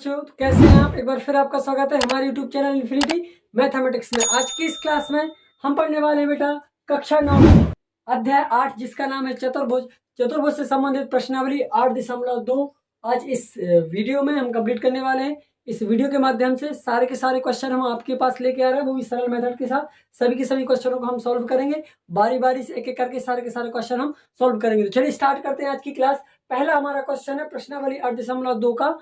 बच्चों, तो कैसे हैं आप। एक बार फिर आपका स्वागत है हमारे यूट्यूब चैनल इन्फिनिटी मैथमेटिक्स में। आज की इस क्लास में हम पढ़ने वाले हैं बेटा कक्षा 9 अध्याय 8 जिसका नाम है चतुर्भुज। चतुर्भुज से संबंधित प्रश्नावली 8.2 आज इस वीडियो में हम कंप्लीट करने वाले हैं। इस वीडियो के माध्यम से सारे के सारे क्वेश्चन हम आपके पास लेके आ रहे हैं, वो भी सरल मेथड के साथ। सभी के सभी क्वेश्चनों को हम सॉल्व करेंगे, बारी बारी से एक एक करके सारे के सारे क्वेश्चन हम सॉल्व करेंगे। तो चलिए स्टार्ट करते हैं आज की क्लास। पहला हमारा क्वेश्चन है प्रश्नावली 8.2 का।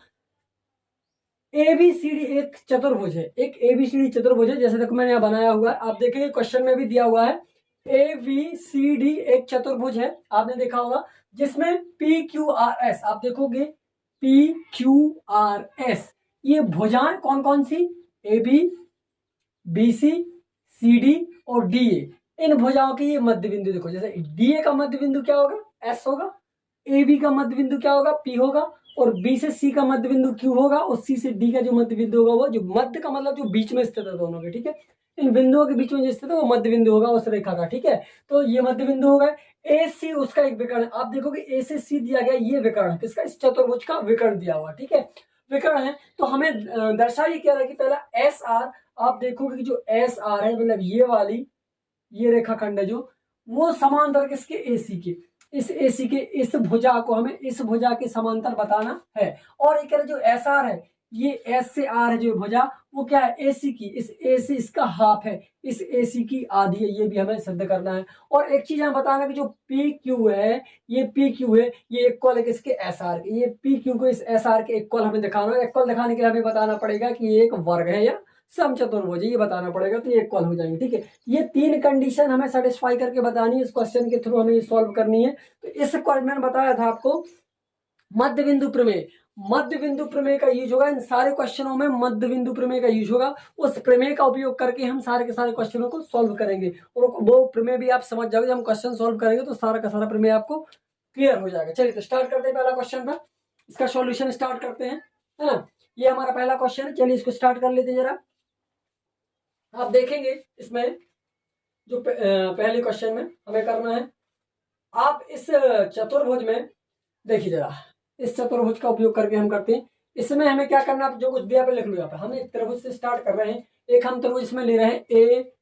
एबीसीडी एक चतुर्भुज है, एक एबीसीडी चतुर्भुज है जैसे तक मैंने यहाँ बनाया हुआ है। आप देखेंगे क्वेश्चन में भी दिया हुआ है एबीसीडी एक चतुर्भुज है, आपने देखा होगा, जिसमें पी क्यू आर एस, आप देखोगे पी क्यू आर एस, ये भुजाएं कौन कौन सी, A B, B C, C D और डी ए, इन भुजाओं के ये मध्य बिंदु देखो। जैसे डी ए का मध्य बिंदु क्या होगा, एस होगा, ए बी का मध्य बिंदु क्या होगा, पी होगा, और बी से सी का मध्य बिंदु क्यू होगा, और सी से डी का जो मध्य बिंदु होगा, वो जो मध्य का मतलब जो बीच में स्थित है दोनों के, ठीक है, इन बिंदुओं के बीच में जो स्थित है वो मध्य बिंदु होगा उस रेखा का, ठीक है। तो ये मध्य बिंदु होगा। ए सी उसका एक विकर्ण है, आप देखोगे ए से सी दिया गया, ये विकर्ण है किसका, इस चतुर्भुज का विकर्ण दिया हुआ, ठीक है, विकर्ण है। तो हमें दर्शाइए क्या रहा कि पहला एस आर, आप देखोगे कि जो एस आर है मतलब ये वाली ये रेखाखंड है जो, वो समांतर किसके, एसी के, इस एसी के इस भुजा को हमें इस भुजा के समांतर बताना है। और एक जो एस आर है, ये एस से आर है जो भुजा, वो क्या है, एसी की, इस एसी इसका हाफ है, इस एसी की आधी है, ये भी हमें सिद्ध करना है। और एक चीज हमें बताना कि जो पी क्यू है, ये पी क्यू है, ये इक्वल है किसके, एस आर के, ये पी क्यू को इस एस आर के इक्वल हमें दिखाना है। इक्वल दिखाने के लिए हमें बताना पड़ेगा कि ये एक वर्ग है या समचतुर्भुज, ये बताना पड़ेगा, तो ये इक्वल हो जाएंगे, ठीक है। ये तीन कंडीशन हमें सेटिस्फाई करके बतानी है, इस क्वेश्चन के थ्रू हमें ये सॉल्व करनी है। तो इस क्वेश्चन मैंने बताया था आपको मध्य बिंदु प्रमेय, मध्य बिंदु प्रमेय का यूज होगा इन सारे क्वेश्चनों में, मध्य बिंदु प्रमेय का यूज होगा। उस प्रमेय का उपयोग करके हम सारे के सारे क्वेश्चनों को सॉल्व करेंगे, और वो प्रमेय भी आप समझ जाओगे। जब हम क्वेश्चन सॉल्व करेंगे तो सारा का सारा प्रमेय आपको क्लियर हो जाएगा। चलिए तो स्टार्ट करते हैं, पहला क्वेश्चन था, इसका सॉल्यूशन स्टार्ट करते हैं, है ना। ये हमारा पहला क्वेश्चन है, चलिए इसको स्टार्ट कर लेते हैं जरा। आप देखेंगे इसमें जो पहले क्वेश्चन में हमें करना है, आप इस चतुर्भुज में देखिए जरा, इस चतुर्भुज का उपयोग करके हम करते हैं। इसमें हमें क्या करना है, जो कुछ दिया पे लिख लो यहाँ पे। हम एक त्रिभुज से स्टार्ट कर रहे हैं, एक हम त्रिभुज इसमें ले रहे हैं ए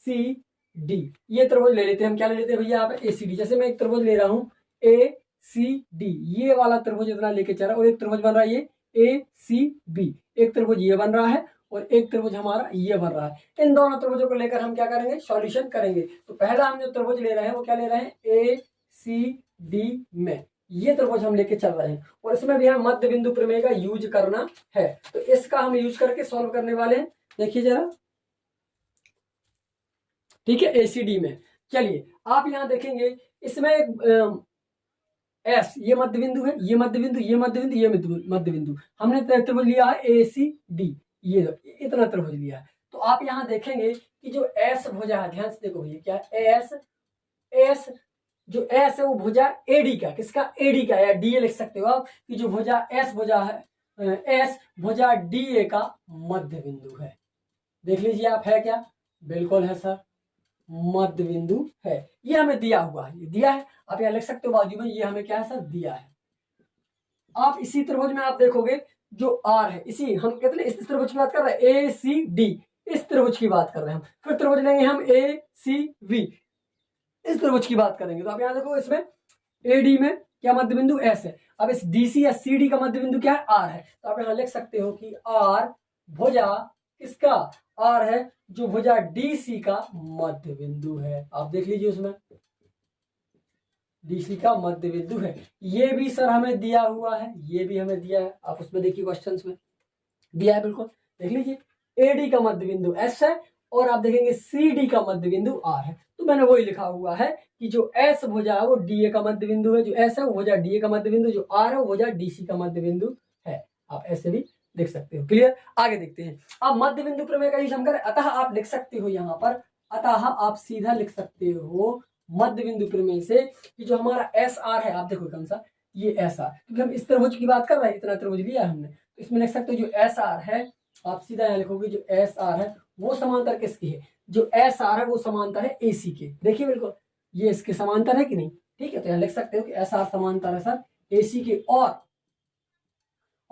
सी डी, ये त्रिभुज ले लेते हैं हम। क्या ले लेते हैं भैया यहाँ पे, ए सी डी। जैसे मैं एक त्रिभुज ले रहा हूँ ए सी डी, ये वाला त्रिभुज इतना लेके चल रहा है, और एक त्रिभुज बन रहा है ये ए सी बी, एक त्रिभुज ये बन रहा है और एक त्रिभुज हमारा ये बन रहा है। इन दोनों त्रिभुजों को लेकर हम क्या करेंगे, सॉल्यूशन करेंगे। तो पहला हम जो त्रिभुज ले रहे हैं वो क्या ले रहे हैं, ए सी डी में ये त्रिभुज हम लेके चल रहे हैं, और इसमें भी हमें मध्य बिंदु प्रमेय का यूज करना है। तो इसका हम यूज करके सॉल्व करने वाले हैं, देखिए जरा, ठीक है, एसीडी में। चलिए आप यहां देखेंगे इसमें एस, ये मध्य बिंदु है, ये मध्य बिंदु, ये मध्य बिंदु, ये मध्य बिंदु, हमने त्रिभुज लिया है ए सी डी, ये इतना त्रिभुज लिया है। तो आप यहाँ देखेंगे कि जो एस भुजा है, ध्यान से देखो भैया क्या है, एस, एस जो एस है वो भुजा एडी का, किसका, एडी का, या डी ए लिख सकते हो आप, कि जो भुजा एस भुजा है, एस भुजा डी ए का मध्य बिंदु है। देख लीजिए आप, है क्या, बिल्कुल है सर, मध्य बिंदु है। ये हमें दिया हुआ है, ये दिया है, आप यहाँ लिख सकते हो बाजू में, ये हमें क्या है सर, दिया है। आप इसी त्रिभुज में आप देखोगे जो आर है, इसी हम कहते हैं इस त्रिभुज की बात कर रहे हैं, ए सी डी, इस त्रिभुज की बात कर रहे हैं हम। फिर त्रिभुज लेंगे हम ए सी वी, इस त्रिभुज की बात करेंगे। तो आप यहाँ देखो इसमें एडी में क्या मध्य बिंदु एस है, अब इस डीसी या सीडी का मध्य बिंदु क्या है, आर है। तो आप यहाँ लिख सकते हो कि आर भुजा किसका, आर है जो भुजा डीसी का मध्य बिंदु है। आप देख लीजिए उसमें डीसी का मध्य बिंदु है। ये भी सर हमें दिया हुआ है, ये भी हमें दिया है, आप उसमें देखिए क्वेश्चंस में दिया है, बिल्कुल देख लीजिए। एडी का मध्य बिंदु एस है, और आप देखेंगे सी डी का मध्य बिंदु आर है। तो मैंने वही लिखा हुआ है कि जो एस भुजा है वो डी ए का मध्य बिंदु है, जो एस है वो भुजा डी ए का मध्य बिंदु, जो आर है वो भुजा डीसी का मध्य बिंदु है। आप ऐसे भी लिख सकते हो, क्लियर। आगे देखते हैं, अब मध्य बिंदु प्रमेय का यूज हम करें, अतः आप लिख सकते हो यहाँ पर, अतः आप सीधा लिख सकते हो मध्य बिंदु प्रमेय से कि जो हमारा एस आर है, आप देखो कौन सा, ये एस आर, क्योंकि हम इस त्रिभुज की बात कर रहे हैं, इतना त्रिभुज लिया हमने, तो इसमें लिख सकते हो जो एस आर है, आप सीधा यहाँ लिखोगे जो एस आर है वो समांतर किसकी है, जो एस आर है वो समांतर है एसी के। देखिए बिल्कुल ये इसके समांतर है कि नहीं, ठीक है। तो यहाँ लिख सकते हो कि एस आर समांतर है सर एसी के,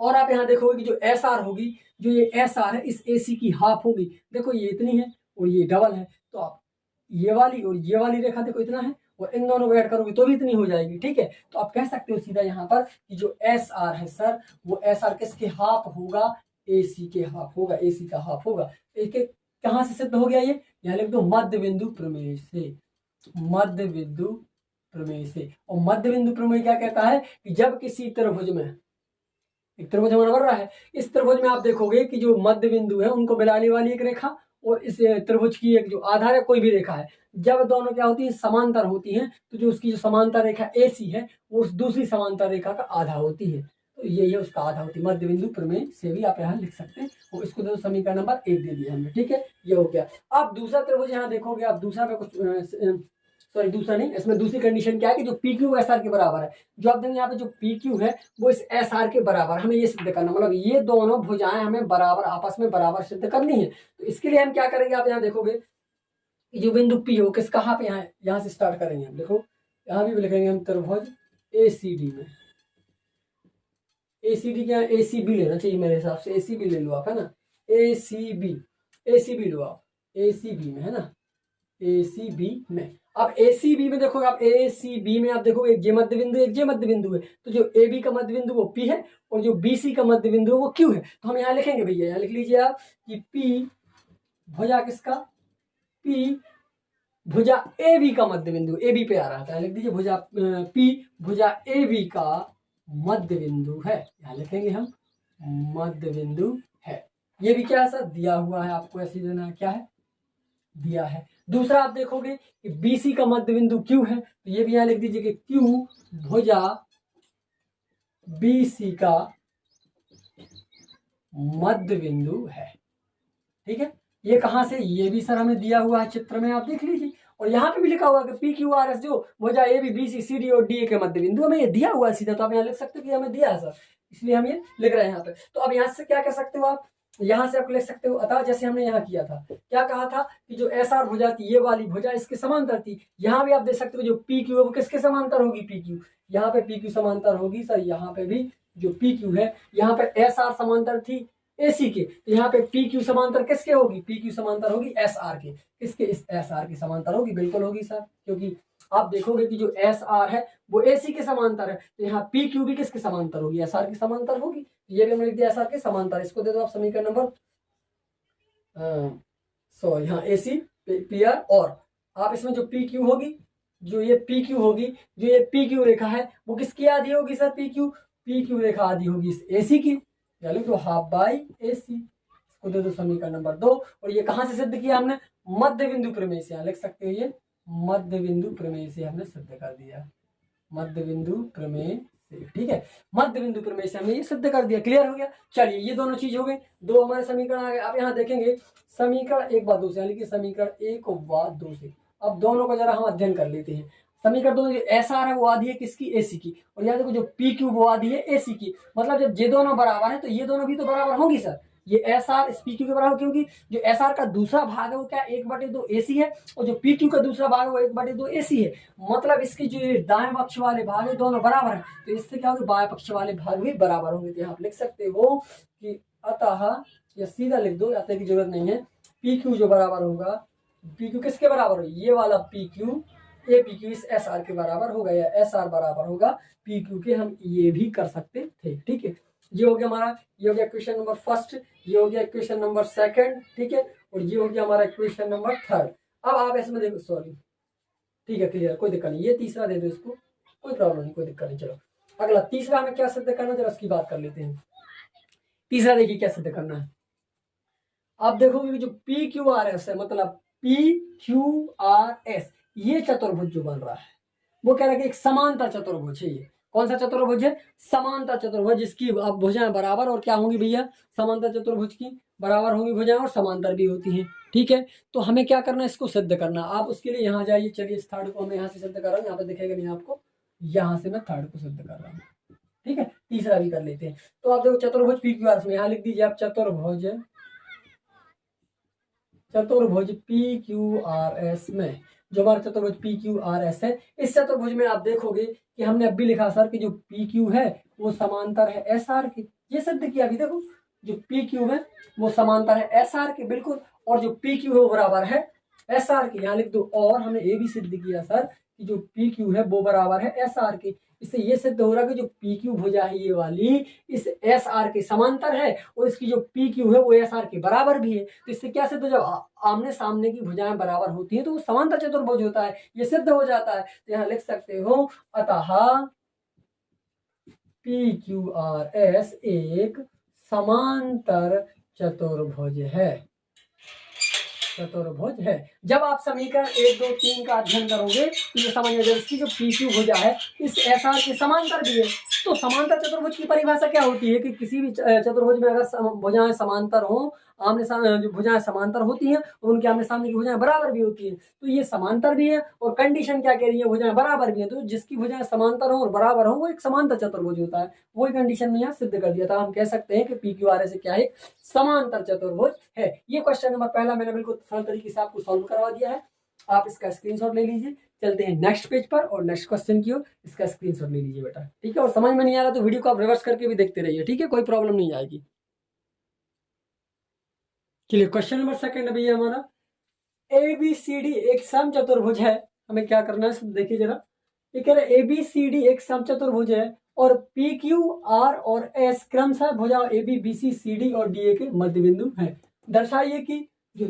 और आप यहाँ देखोगे कि जो एस आर होगी, जो ये एस आर है इस ए सी की हाफ होगी। देखो ये इतनी है और ये डबल है, तो आप ये वाली और ये वाली रेखा देखो इतना है और इन दोनों को ऐड करोगे तो भी इतनी हो जाएगी। ठीक है, तो आप कह सकते हो सीधा यहाँ पर कि जो एस आर है सर, वो एस आर किसके हाफ होगा, ए सी के हाफ होगा, ए सी का हाफ होगा। एक कहाँ से सिद्ध हो गया ये, यहाँ लिख दो मध्य बिंदु प्रमेय से, मध्य बिंदु प्रमेय से। और मध्य बिंदु प्रमेय क्या कहता है कि जब किसी त्रिभुज में, एक त्रिभुज हमारा बन रहा है, इस त्रिभुज में आप देखोगे कि जो मध्य बिंदु है उनको मिलाने वाली एक रेखा और इस त्रिभुज की एक जो आधार है कोई भी रेखा है, जब दोनों क्या होती है, समांतर होती हैं, तो जो उसकी जो समांतर रेखा ए सी है वो उस दूसरी समांतर रेखा का आधा होती है, तो ये उसका आधा होती है। मध्य बिंदु प्रमेय से भी आप यहाँ लिख सकते हैं, और इसको तो समीकरण नंबर 1 दे दिया हमने। ठीक है, ये हो गया। आप दूसरा त्रिभुज यहाँ देखोगे, आप दूसरा पे कुछ सॉरी दूसरा नहीं, इसमें दूसरी कंडीशन क्या है कि जो पी क्यू एस आर के बराबर है, जो आप देंगे यहाँ पे जो पी क्यू है वो इस एस आर के बराबर, हमें ये सिद्ध करना, मतलब ये दोनों भुजाएं हमें बराबर आपस में बराबर सिद्ध करनी है। तो इसके लिए हम क्या करेंगे, आप यहाँ देखोगे कि जो बिंदु पी हो किस कहाँ पे, यहाँ से स्टार्ट करेंगे हम, देखो यहाँ भी लिखेंगे हम त्रिभुज ए सी डी में, ए सी डी क्या, ए सी बी लेना चाहिए मेरे हिसाब से, ए सी बी ले लो आप, है ना, ए सी बी, ए सी बी लो आप, ए सी बी में, है ना, ए सी बी में। अब ए सी बी में देखोगे, आप ए सी बी में आप देखोगे एक जे मध्य बिंदु, एक जे मध्य बिंदु है, तो जो ए बी का मध्य बिंदु वो पी है और जो बी सी का मध्य बिंदु है वो क्यू है। तो हम यहाँ लिखेंगे भैया, यहाँ लिख लीजिए आप कि पी भुजा किसका, पी भुजा ए बी का मध्य बिंदु, ए बी पे आ रहा था, लिख दीजिए भुजा पी भुजा ए बी का मध्य बिंदु है, यहाँ लिखेंगे हम मध्य बिंदु है। ये भी क्या सर दिया हुआ है, आपको ऐसे देना है, क्या है दिया है। दूसरा आप देखोगे कि बीसी का मध्य बिंदु क्यू है, तो ये भी यहाँ लिख दीजिए कि क्यू भुजा बीसी का मध्य बिंदु है। ठीक है, ये कहां से, ये भी सर हमें दिया हुआ है चित्र में, आप देख लीजिए। और यहाँ पे भी लिखा हुआ है कि पी क्यू आर एस जो भुजा A B B C C D और डी ए के मध्य बिंदु, हमें ये दिया हुआ है सीधा, तो आप यहाँ लिख सकते हो कि हमें दिया है सर, इसलिए हम ये लिख रहे हैं यहाँ पे। तो अब यहाँ से क्या कर सकते हो आप, यहाँ से आप लिख सकते हो, अतः जैसे हमने यहाँ किया था, क्या कहा था कि जो एस आर भुजा थी, ये वाली भुजा इसके समांतर थी। यहाँ भी आप देख सकते हो जो पी क्यू है वो किसके समांतर होगी, पी क्यू, यहाँ पे पी क्यू समांतर होगी सर, यहाँ पे भी जो पी क्यू है, यहाँ पे एस आर समांतर थी एसी के, तो यहाँ पे पी क्यू समांतर किसके होगी, पी क्यू समांतर होगी एस आर के, किसके, इस एस आर की समांतर होगी, बिल्कुल होगी सर, क्योंकि आप देखोगे कि जो एस आर है वो एसी के समांतर है, तो यहाँ पी क्यू भी किसके समांतर होगी, एस आर की समांतर होगी। ये भी हमने लिख दिया एस आर के समांतर, इसको दे दो आप समीकरण नंबर सॉरी यहाँ ए सी पी आर, और आप इसमें जो पी क्यू होगी, जो ये पी क्यू होगी, जो ये पी क्यू रेखा है वो किसकी आधी होगी सर, पी क्यू रेखा आधी होगी इस ए सी की, यानी तो हाफ बाई ए सी, इसको दे दो समीकरण नंबर 2। और ये कहां से सिद्ध किया हमने, मध्य बिंदु प्रमेय से, यहाँ लिख सकते हो ये मध्य बिंदु प्रमेय से हमने सिद्ध कर दिया, मध्य बिंदु प्रमेय से। ठीक है, मध्य बिंदु प्रमेय से हमने ये सिद्ध कर दिया, क्लियर हो गया। चलिए ये दोनों चीज हो गई, दो हमारे समीकरण आ गए। आप यहाँ देखेंगे समीकरण 1 व 2 से, यानी कि समीकरण 1 व 2 से अब दोनों को जरा हम अध्ययन कर लेते हैं। समीकरण दोनों, जो एस आर है वो आधी है किसकी, एसी की, और यहाँ देखो जो पी क्यू वो आधी है एसी की, मतलब जब ये दोनों बराबर है तो ये दोनों भी तो बराबर होंगी सर, ये एस आर इस पी क्यू के बराबर, क्योंकि जो एस आर का दूसरा भाग है वो क्या 1/2 एसी है, और जो पी क्यू का दूसरा भाग है वो 1/2 एसी है, मतलब इसकी जो दाएं पक्ष वाले भाग है दोनों बराबर है, तो इससे क्या होगा, बाएं पक्ष वाले भाग भी बराबर होंगे। तो यहाँ आप लिख सकते हो कि अतः, या सीधा लिख दो, अतः की जरूरत नहीं है, पी क्यू जो बराबर होगा, पी क्यू किसके बराबर हो, ये वाला P Q, A P Q इस एस आर के बराबर होगा, या एस आर बराबर होगा पी क्यू के, हम ये भी कर सकते थे। ठीक है, ये हो गया हमारा, ये हो गया क्वेश्चन नंबर फर्स्ट, ये हो गया क्वेश्चन नंबर सेकंड, ठीक है, और ये हो गया हमारा क्वेश्चन नंबर थर्ड। अब आप इसमें देखो, सॉरी ठीक है क्लियर, कोई दिक्कत नहीं, ये तीसरा दे दो इसको, कोई प्रॉब्लम नहीं, कोई दिक्कत नहीं। चलो अगला तीसरा हमें क्या सिद्ध करना है, जरा उसकी बात कर लेते हैं। तीसरा देखिए क्या सिद्ध करना है, आप देखोगे जो पी क्यू आर एस है, मतलब पी क्यू आर एस, ये चतुर्भुज जो बन रहा है वो कह रहा है कि एक समांतर चतुर्भुज है। ये कौन सा चतुर्भुज है, समांतर चतुर्भुज, जिसकी अब भुजाएं बराबर और क्या होंगी भैया, समांतर चतुर्भुज की बराबर होंगी भुजाएं और समांतर भी होती हैं। ठीक है, तो हमें क्या करना है, इसको सिद्ध करना। आप उसके लिए यहाँ जाइए, चलिए इस थर्ड को मैं यहाँ से सिद्ध कर रहा हूँ, यहाँ पे दिखेगा नहीं आपको, यहाँ से मैं थर्ड को सिद्ध कर रहा हूँ। ठीक है, तीसरा भी कर लेते हैं। तो आप देखो चतुर्भुज पी क्यू आर में, यहाँ लिख दीजिए आप चतुर्भुज पी क्यू आर एस में, जो हमारा चतुर्भुज पी क्यू आर एस है, इस चतुर्भुज में आप देखोगे कि हमने अब भी लिखा सर कि जो पी क्यू है वो समांतर है एस आर के। ये सिद्ध किया अभी, देखो जो पी क्यू है वो समांतर है एस आर के, बिल्कुल, और जो पी क्यू है वो बराबर है एस आर के। यहाँ लिख दो, और हमने ये भी सिद्ध किया सर कि जो पी क्यू है वो बराबर है एस आर के। इससे ये सिद्ध हो रहा है कि जो पी क्यू भुजा है ये वाली इस एस आर के समांतर है, और इसकी जो पी क्यू है वो एस आर के बराबर भी है। तो इससे क्या सिद्ध हो, जब आमने सामने की भुजाएं बराबर होती हैं तो वो समांतर चतुर्भुज होता है, ये सिद्ध हो जाता है। तो यहाँ लिख सकते हो, अतः पी क्यू आर एस एक समांतर चतुर्भुज है, चतुर्भुज है। जब आप समीकरण 1, 2, 3 का अध्ययन करोगे तो ये समझ में, जब इसकी जो पी क्यू भुजा है इस एस आर के समांतर भी है। तो समांतर चतुर्भुज की परिभाषा क्या होती है कि किसी भी चतुर्भुज में अगर भुजाएं समांतर हो, आमने सामने जो भुजाएं समांतर होती हैं और उनके आमने सामने की भुजाएं बराबर भी होती हैं, तो ये समांतर भी है। और कंडीशन क्या कह रही है, भुजाएं बराबर भी है, तो जिसकी भुजाएं समांतर हो और बराबर हो वो एक समांतर चतुर्भुज होता है। वही कंडीशन में यहाँ सिद्ध कर दिया था। हम कह सकते हैं कि पी क्यू आर एस क्या है, समांतर चतुर्भुज है। ये क्वेश्चन नंबर पहला मैंने बिल्कुल सरल तरीके से आपको सॉल्व करवा दिया है। आप इसका स्क्रीनशॉट ले लीजिए। चलते हैं नेक्स्ट पेज पर और नेक्स्ट क्वेश्चन की ओर। इसका स्क्रीनशॉट ले लीजिए बेटा, ठीक है। और समझ में नहीं आ रहा तो वीडियो को आप रिवर्स करके भी देखते रहिए, ठीक है, कोई प्रॉब्लम नहीं आएगी। चलिए क्वेश्चन नंबर सेकंड है भैया हमारा, ए बी सी डी एक सम चतुर्भुज है। हमें क्या करना है देखिए जरा। ये कह रहा है ए बी सी डी एक सम चतुर्भुज है और पी क्यू आर और एस क्रमशः भुजा A B B C C D और डी ए के मध्य बिंदु है। दर्शाइए कि जो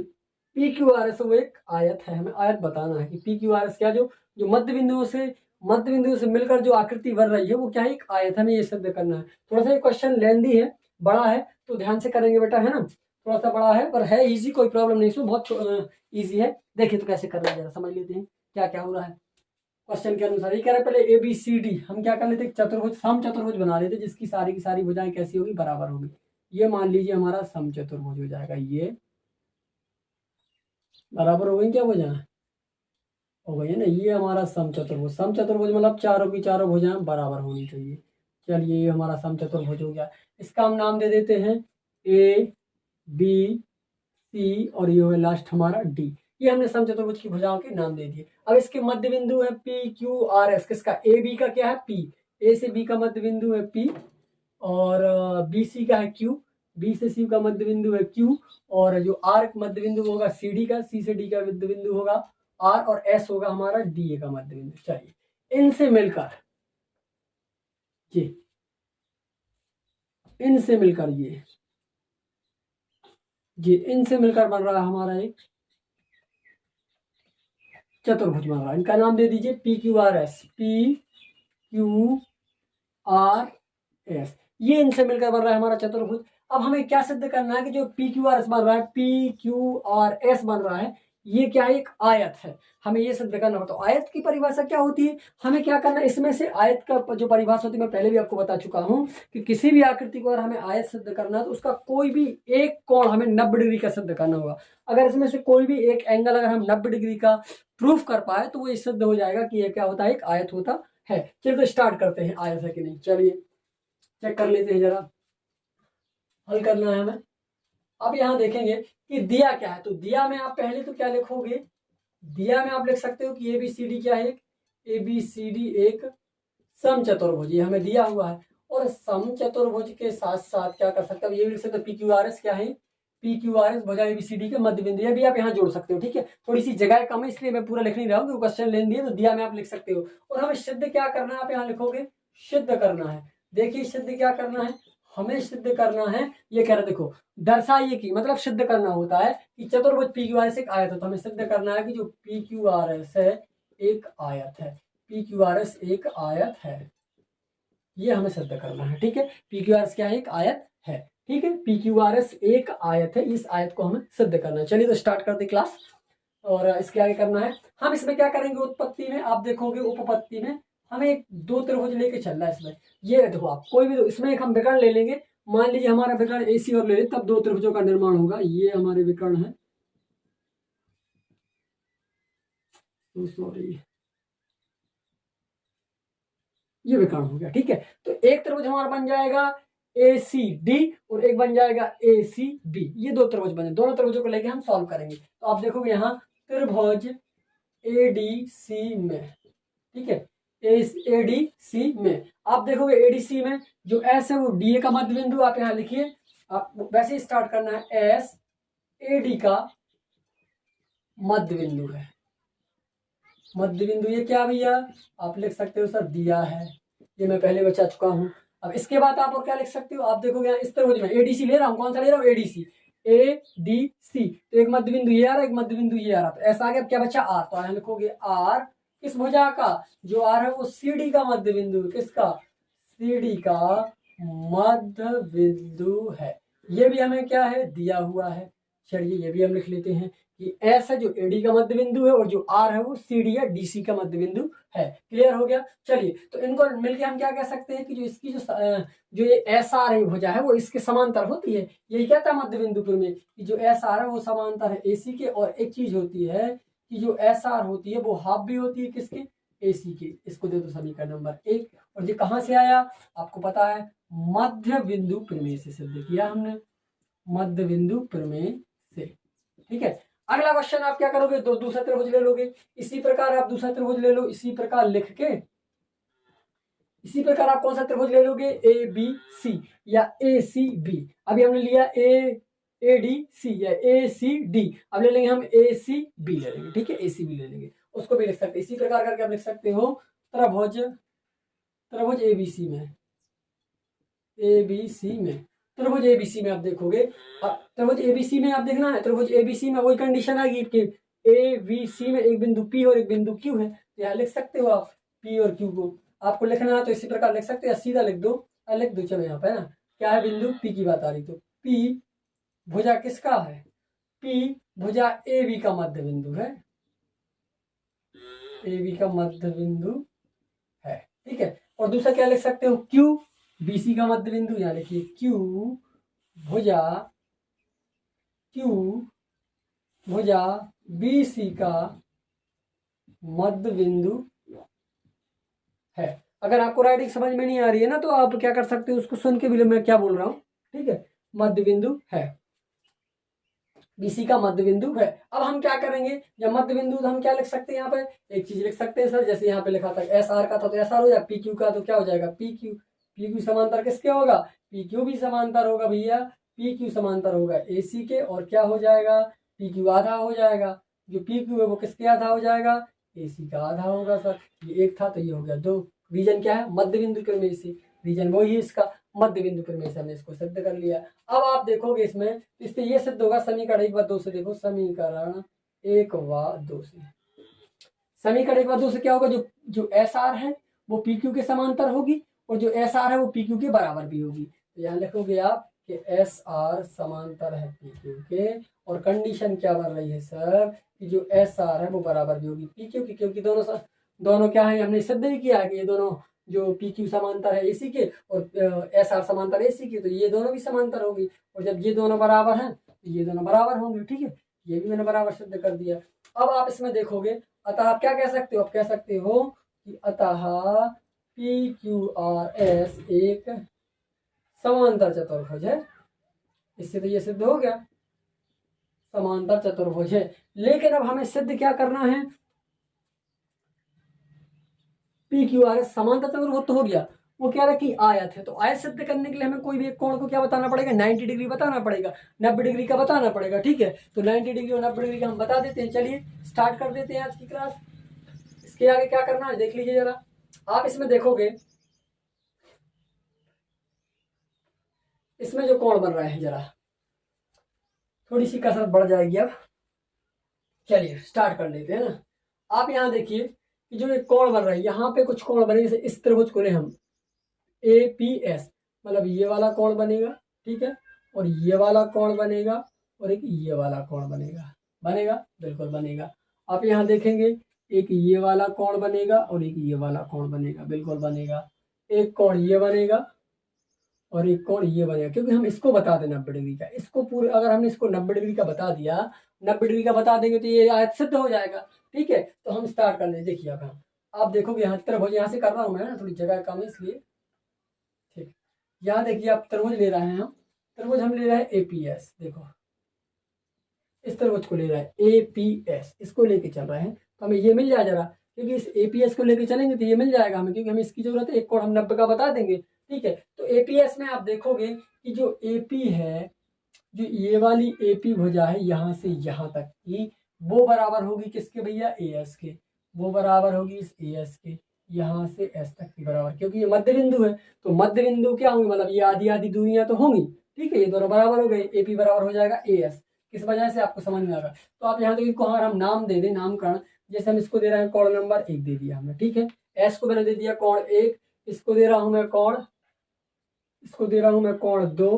पी क्यू आर एस वो एक आयत है। हमें आयत बताना है कि पी क्यू आर एस क्या, जो जो मध्य बिंदुओं से मिलकर जो आकृति बन रही है वो क्या है, एक आयत है। हमें ये सिद्ध करना है। थोड़ा सा ये क्वेश्चन लेंदी है, बड़ा है, तो ध्यान से करेंगे बेटा, है ना। थोड़ा सा बड़ा है पर है इजी, कोई प्रॉब्लम नहीं, इसमें बहुत इजी है। देखिए तो कैसे करना है जरा समझ लेते हैं क्या क्या हो रहा है। क्वेश्चन के अनुसार ये कह रहा है, पहले ए बी सी डी हम क्या कर लेते हैं, चतुर्भुज सम चतुर्भुज बना लेते, जिसकी सारी की सारी भुजाएं कैसी होगी, बराबर होगी। ये मान लीजिए हमारा सम चतुर्भुज हो जाएगा। ये बराबर हो गई क्या भुजाएं, हो गई है ना। ये हमारा सम चतुर्भुज मतलब चारों की चारों भुजाएं बराबर होनी चाहिए। चलिए ये हमारा सम चतुर्भुज हो गया। इसका हम नाम दे देते हैं ए बी सी और ये हो लास्ट हमारा डी। ये हमने सम चतुर्भुज की भुजाओं के नाम दे दिए। अब इसके मध्य बिंदु है पी क्यू आर एस। किसका, ए बी का क्या है पी, ए से बी का मध्य बिंदु है पी, और बी सी का है क्यू, बी से सी का मध्य बिंदु है क्यू, और जो आर मध्य बिंदु होगा सी डी का, सी से डी का मध्य बिंदु होगा आर, और एस होगा हमारा डी ए का मध्य बिंदु। चाहिए इनसे मिलकर ये इनसे मिलकर बन रहा है हमारा एक चतुर्भुज बन रहा है। इनका नाम दे दीजिए P Q R S, P Q R S. ये इनसे मिलकर बन रहा है हमारा चतुर्भुज। अब हमें क्या सिद्ध करना है कि जो पी क्यू आर एस बन रहा है, पी क्यू आर एस बन रहा है, ये क्या है, एक आयत है। हमें ये सिद्ध करना होता है। तो आयत की परिभाषा क्या होती है, हमें क्या करना है, इसमें से आयत का जो परिभाषा होती है मैं पहले भी आपको बता चुका हूं कि किसी भी आकृति को अगर हमें आयत सिद्ध करना है तो उसका कोई भी एक कोण हमें 90 डिग्री का सिद्ध करना होगा। अगर इसमें से कोई भी एक एंगल अगर हम 90 डिग्री का प्रूफ कर पाए तो वो ये सिद्ध हो जाएगा कि ये क्या होता है, एक आयत होता है। चलिए तो स्टार्ट करते हैं, आयत है कि नहीं। चलिए चेक कर लेते हैं जरा, हल करना है हमें। अब यहाँ देखेंगे कि दिया क्या है। तो दिया में आप पहले तो क्या लिखोगे, दिया में आप लिख सकते हो कि ए बी सी डी क्या है, ए बी सी डी एक सम चतुर्भुज, ये हमें दिया हुआ है। और सम चतुर्भुज के साथ साथ क्या कर सकते हो, ये भी लिख सकते हो पी क्यू आर एस क्या है, पी क्यू आर एस भुजा ए बी सी डी के मध्य बिंदु। ये भी आप यहाँ जोड़ सकते हो, ठीक है। थोड़ी सी जगह कम है इसलिए मैं पूरा लिख नहीं रहा हूँ, क्वेश्चन लेन दिए तो दिया में आप लिख सकते हो। और हमें सिद्ध क्या करना है, आप यहाँ लिखोगे सिद्ध करना है। देखिए सिद्ध क्या करना है, हमें सिद्ध करना है, ये कह रहे देखो, दर्शाइए कि मतलब सिद्ध करना होता है कि चतुर्भुज पी क्यू आर एस एक आयत होता है। हमें सिद्ध करना है कि जो पी क्यू आर एस है एक आयत है, पी क्यू आर एस एक आयत है, ये हमें सिद्ध करना है, ठीक है। पी क्यू आर एस क्या है, एक आयत है, ठीक है। पी क्यू आर एस एक आयत है, इस आयत को हमें सिद्ध करना है। चलिए तो स्टार्ट करते क्लास। और इसके आगे करना है, हम इसमें क्या करेंगे, उत्पत्ति में आप देखोगे, उपपत्ति में हमें एक दो त्रिभुज लेके चल रहा है इसमें। ये देखो आप कोई भी इसमें एक हम विकर्ण ले लेंगे, मान लीजिए हमारा विकर्ण एसी और ले लें, तब दो त्रिभुजों का निर्माण होगा। ये हमारे विकर्ण है, तो सॉरी ये विकर्ण हो गया, ठीक है। तो एक त्रिभुज हमारा बन जाएगा ए सी डी और एक बन जाएगा ए सी बी। ये दो त्रिभुज बने, दोनों त्रिभुजों को लेके हम सॉल्व करेंगे। तो आप देखोगे यहाँ त्रिभुज ADC में, ठीक है, ADC में आप देखोगे ADC में जो S है वो DA का मध्य बिंदु, आप यहाँ लिखिए, आप वैसे ही स्टार्ट करना है, S AD का मध्य बिंदु है। मध्य बिंदु ये क्या भैया, आप लिख सकते हो सर दिया है, ये मैं पहले बचा चुका हूं। अब इसके बाद आप और क्या लिख सकते हो, आप देखोगे यहाँ इस त्रिभुज में ADC ले रहा हूँ, कौन सा ले रहा हूँ, ADC, तो एक मध्य बिंदु ये आ रहा है, एक मध्य बिंदु ये आ रहा, तो ऐसा आ गया, अब क्या बचा R, तो यहाँ लिखोगे R किस भुजा का, जो R है वो CD का मध्य बिंदु, किसका, CD का मध्य बिंदु है। ये भी हमें क्या है दिया हुआ है, चलिए ये भी हम लिख लेते हैं कि S है जो AD का मध्य बिंदु है, और जो R है वो CD या DC का मध्य बिंदु है। क्लियर हो गया। चलिए तो इनको मिलके हम क्या कह सकते हैं कि जो इसकी जो ये SR भुजा है वो इसके समांतर होती है। यही कहता है मध्य बिंदु में कि जो SR है वो समांतर है AC के, और एक चीज होती है कि जो SR होती है वो हाफ भी होती है किसके, AC के। इसको दे दो समीकरण नंबर 1। और ये कहाँ से आया, आपको पता है मध्य बिंदु प्रमेय से सिद्ध किया हमने, मध्य बिंदु प्रमेय से। ठीक है, अगला क्वेश्चन आप क्या करोगे, दूसरा त्रिभुज ले लोगे, इसी प्रकार आप दूसरा त्रिभुज ले लो, इसी प्रकार लिख के, इसी प्रकार आप कौन सा त्रिभुज ले लोगे, ABC या ACB। अभी हमने लिया ADC या ACD, अब ले लेंगे हम ACB ले लेंगे, ठीक है, ACB ले लेंगे, उसको भी लिख सकते हैं इसी प्रकार करके आप लिख सकते हो त्रिभुज, त्रिभुज ABC में, ABC में, त्रिभुज ABC में आप देखोगे, त्रिभुज ABC में आप देखना है, त्रिभुज ABC में वही कंडीशन आएगी कि ABC में एक बिंदु P और एक बिंदु Q है, तो यहाँ लिख सकते हो आप P और Q को, आपको लिखना है तो इसी प्रकार लिख सकते हैं, सीधा लिख दो, लिख दो, चलो यहाँ पे ना क्या है, बिंदु P की बात आ रही, तो P भुजा किसका है, P भुजा AB का मध्य बिंदु है, AB का मध्य बिंदु है, ठीक है। और दूसरा क्या लिख सकते हो, Q BC का मध्य बिंदु, यहाँ लिखिए Q भुजा BC का मध्य बिंदु है। अगर आपको राइटिंग समझ में नहीं आ रही है ना, तो आप क्या कर सकते हो, उसको सुन के भी मैं क्या बोल रहा हूँ, ठीक है, मध्य बिंदु है, BC का मध्य बिंदु है। अब हम क्या करेंगे, जब मध्य बिंदु तो हम क्या लिख सकते हैं, यहाँ पे एक चीज लिख सकते हैं सर, जैसे यहाँ पे लिखा था SR का था तो SR हो जाएगा, PQ का तो क्या हो जाएगा, PQ समांतर किसके होगा, PQ भी समांतर होगा भैया, PQ समांतर होगा AC के, और क्या हो जाएगा, PQ आधा हो जाएगा, जो PQ है वो किसके आधा हो जाएगा, AC का आधा होगा सर। ये एक था तो ये हो गया 2, रीजन क्या है, मध्य बिंदु प्रमेय से, रीजन वही है इसका, मध्य बिंदु प्रमेय से हमने इसको सिद्ध कर लिया। अब आप देखोगे इसमें, इससे ये सिद्ध होगा समीकरण 1 व 2 से, देखो समीकरण 1 व 2 से, समीकरण 1 व 2 से क्या होगा, जो SR है वो PQ के समांतर होगी, और जो SR है वो PQ के बराबर भी होगी, तो यहाँ लिखोगे आप कि SR समांतर है PQ के, और कंडीशन क्या बन रही है सर कि जो SR है वो बराबर भी होगी PQ की, क्योंकि दोनों क्या है, हमने सिद्ध ही किया कि ये दोनों जो PQ समांतर है AC के और SR समांतर AC के, तो ये दोनों भी समांतर होगी, और जब ये दोनों बराबर हैं तो ये दोनों बराबर होंगे, ठीक है, ये भी मैंने बराबर सिद्ध कर दिया। अब आप इसमें देखोगे, अतः आप क्या कह सकते हो, आप कह सकते हो कि अतः PQRS एक समांतर चतुर्भुज है, इससे तो ये सिद्ध हो गया समांतर चतुर्भुज है। लेकिन अब हमें सिद्ध क्या करना है, PQRS समांतर चतुर्भुज तो हो गया, वो क्या रहा कि आयत है, तो आयत सिद्ध करने के लिए हमें कोई भी एक कोण को क्या बताना पड़ेगा, 90 डिग्री बताना पड़ेगा, 90 डिग्री का बताना पड़ेगा, ठीक है, तो 90 डिग्री और 90 डिग्री का हम बता देते हैं। चलिए स्टार्ट कर देते हैं आज की क्लास। इसके आगे क्या करना है देख लीजिए जरा, आप इसमें देखोगे, इसमें जो कोण बन रहा है जरा थोड़ी सी कसरत बढ़ जाएगी। अब चलिए स्टार्ट कर लेते हैं ना। आप यहाँ देखिए कि जो एक कोण बन रहा है, यहाँ पे कुछ कोण बने, जैसे इस त्रिभुज को ले हम APS, मतलब ये वाला कोण बनेगा, ठीक है, और ये वाला कोण बनेगा, और एक ये वाला कोण बनेगा, बनेगा बिल्कुल बनेगा। आप यहाँ देखेंगे एक ये वाला कोण बनेगा और एक ये वाला कोण बनेगा, बिल्कुल बनेगा। एक कोण ये बनेगा और एक कोण ये बनेगा, क्योंकि हम इसको बता दें 90 डिग्री का, इसको पूरे अगर हमने इसको 90 डिग्री का बता दिया, 90 डिग्री का बता देंगे तो ये आयत सिद्ध हो जाएगा, ठीक है। तो हम स्टार्ट कर लें, देखिए आप देखोगे यहाँ त्रिभुज, यहाँ से कर रहा हूँ मैं ना, थोड़ी जगह कम है इसलिए, ठीक। यहाँ देखिए आप त्रिभुज ले रहे हैं, हम त्रिभुज हम ले रहे हैं APS, देखो इस त्रिभुज को ले रहा है APS, इसको लेके चल रहे हैं, तो हमें ये मिल जाए जरा, क्योंकि इस एपीएस को लेके चलेंगे तो ये मिल जाएगा हमें, क्योंकि हमें इसकी जरूरत है। एक कोण हम 90 का बता देंगे, ठीक है। तो एपीएस में आप देखोगे कि जो एपी है, जो ये वाली एपी भुजा है यहाँ से यहाँ तक की, वो बराबर होगी किसके भैया, एएस के। वो बराबर होगी इस एएस के, यहाँ से एस तक की बराबर, क्योंकि ये मध्य बिंदु है। तो मध्य बिंदु क्या होंगे, मतलब ये आधी आधी दूरियां तो होंगी, ठीक है। ये दोनों बराबर हो गए, एपी बराबर हो जाएगा एएस। किस वजह से आपको समझ में आएगा। तो आप यहाँ तक इनको अगर हम नाम दे दें, नामकरण, जैसे हम इसको दे रहे हैं कोण नंबर 1 दे दिया हमने, ठीक है। एस को मैंने दे दिया कोण 1, इसको दे रहा हूं मैं कोण, इसको दे रहा हूं मैं कोण 2,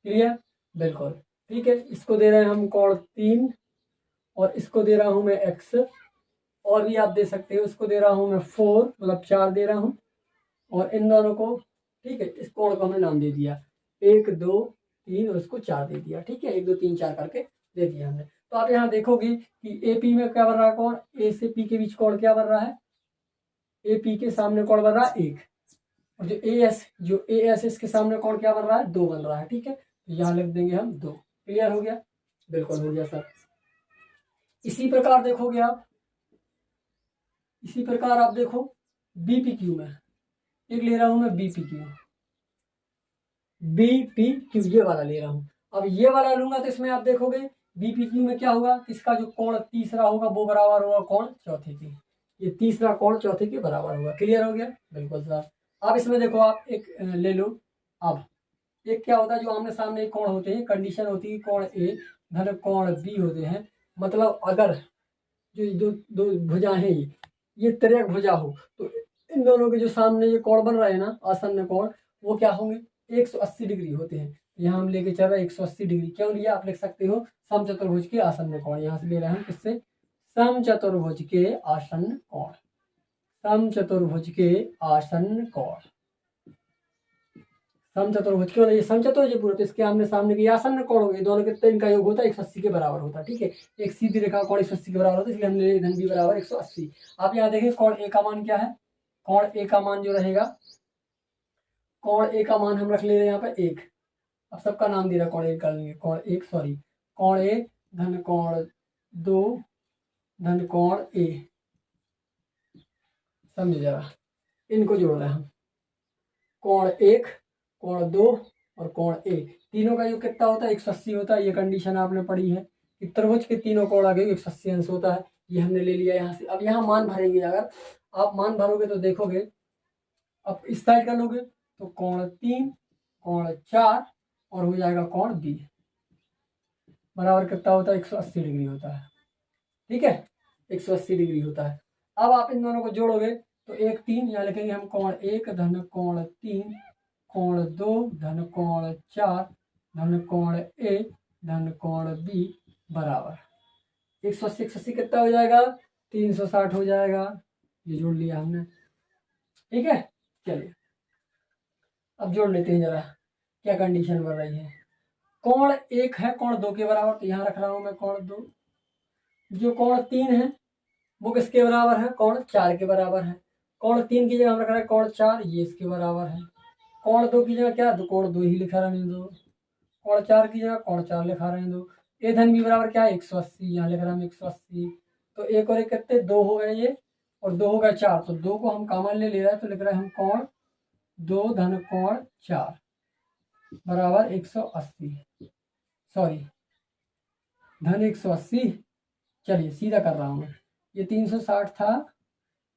क्लियर, बिल्कुल, ठीक है। इसको दे रहे हैं हम कोण 3, और इसको दे रहा हूं मैं एक्स, और भी आप दे सकते हो, इसको दे रहा हूं मैं 4, मतलब 4 दे रहा हूं, और इन दोनों को, ठीक है, इस कोण को हमने नाम दे दिया 1 2 3, और इसको 4 दे दिया, ठीक है। 1 2 3 4 करके दे दिया हमने। तो आप यहाँ देखोगे कि एपी में क्या बन रहा है, कोण ए से पी के बीच कोण क्या बन रहा है, एपी के सामने कोण बन रहा है 1, और जो ए एस इसके सामने कोण क्या बन रहा है, 2 बन रहा है, ठीक है। तो यहाँ लिख देंगे हम 2, क्लियर हो गया, बिल्कुल हो गया सर। इसी प्रकार देखोगे आप, इसी प्रकार आप देखो बीपी क्यू में, एक ले रहा हूं मैं बीपी क्यू, बीपी क्यू ये वाला ले रहा हूं। अब ये वाला लूंगा तो इसमें आप देखोगे बीपी क्यू में क्या होगा, इसका जो कोण तीसरा होगा वो बराबर होगा कोण चौथे के, ये तीसरा कोण चौथे के बराबर होगा, क्लियर हो गया, बिल्कुल सर। अब इसमें देखो आप एक ले लो, अब एक क्या होता है, जो आमने सामने एक कोण होते हैं, कंडीशन होती है कोण ए धन कोण बी होते हैं, मतलब अगर जो दो दो भुजा है, ये तिर्यक भुजा हो, तो इन दोनों के जो सामने ये कोण बन रहे हैं ना, आसन्न कोण, वो क्या होंगे, 180 डिग्री होते हैं। यहाँ हम लेके चल रहे हैं 180 डिग्री, क्यों लिया, आप लिख सकते हो समचतुर्भुज के आसन्न कोण, यहाँ से ले रहे हैं किससे, समचतुर्भुज के आसन्न कोण, समचतुर्भुज के आसन्न कोण, समचतुर्भुज के, ये समचतुर्भुज पूरा, तो इसके आमने सामने के आसन्न कोण हो गए, दोनों के इनका योग होता है 180 के बराबर होता है, ठीक है। एक सीधी रेखा कोण 180 के बराबर होता है, इसलिए हमने धन बी बराबर 180। आप यहाँ देखें कोण ए का मान क्या है, कोण ए का मान जो रहेगा, कोण ए का मान हम रख ले रहे हैं यहाँ पे 1, अब सबका नाम दे रहा कोण ए कर लेंगे, कोण 1 सॉरी, कोण ए धन कोण 2 धन कोण ए, समझो जरा, इनको जोड़ रहे हैं हम, कोण 1 कोण 2 और कोण ए, तीनों का योग कितना होता है, 180 होता है। ये कंडीशन आपने पढ़ी है कि त्रिभुज के तीनों कोण आगे 180 अंश होता है, ये हमने ले लिया यहाँ से। अब यहाँ मान भरेंगे, अगर आप मान भरोगे तो देखोगे, अब इस साइड कर लोगे तो कोण 3 कोण 4 और हो जाएगा कोण बी, बराबर कितना होता है, 180 डिग्री होता है, ठीक है, 180 डिग्री होता है। अब आप इन दोनों को जोड़ोगे तो 1 3, यहाँ लिखेंगे हम कोण 1 धन कोण 3 कोण 2 धन कोण 4 धन कोण ए धन कोण बी बराबर 180 180 कितना हो जाएगा, 360 हो जाएगा, ये जोड़ लिया हमने, ठीक है। चलिए अब जोड़ लेते हैं जरा, क्या कंडीशन बन रही है, कोण 1 है कोण 2 के बराबर, तो यहाँ रख रहा हूं मैं कोण 2, जो कोण 3 है वो किसके बराबर है, कोण 4 के बराबर है, कोण 3 की जगह हम रख रहे हैं कोण 4, ये इसके बराबर है, कोण 2 की जगह क्या, तो कोण 2 ही लिखा रहने दो, कोण 4 की जगह कोण 4 लिखा रहने दो, ए धन बी बराबर क्या है 180, यहाँ लिख रहा हम 180, तो एक और एक कितने 2 हो गए ये, और 2 हो गया 4, तो 2 को हम कॉमन ले रहे हैं, तो लिख रहे हैं हम कोण 2 धन कोण 4 बराबर 180, सॉरी धन 180, चलिए सीधा कर रहा हूँ मैं, ये 360 था,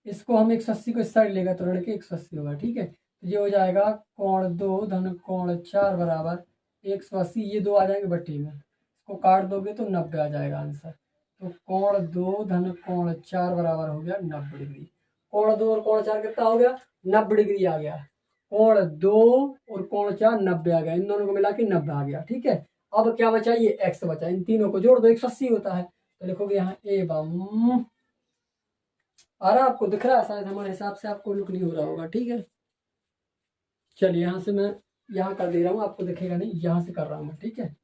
इसको हम 180 को इस साइड लेगा तो ऋण के 180 होगा, ठीक है। तो ये हो जाएगा कोण 2 धन कोण 4 बराबर 180, ये 2 आ जाएंगे बट्टी में, इसको काट दोगे तो 90 आ जाएगा आंसर। तो कोण 2 धन कोण 4 बराबर हो गया 90 डिग्री, कोण 2 और कोण 4 कितना हो गया, 90 डिग्री आ गया, कोण 2 और कोण 4 90 आ गया, इन दोनों को मिला के 90 आ गया, ठीक है। अब क्या बचा, ये एक्स बचा, इन तीनों को जोड़ दो 180 होता है, तो लिखोगे यहाँ एवं, आ रहा आपको दिख रहा है शायद, हमारे हिसाब से आपको लुक नहीं हो रहा होगा, ठीक है। चलिए यहाँ से मैं यहाँ कर दे रहा हूँ, आपको दिखेगा नहीं, यहाँ से कर रहा हूँ मैं, ठीक है।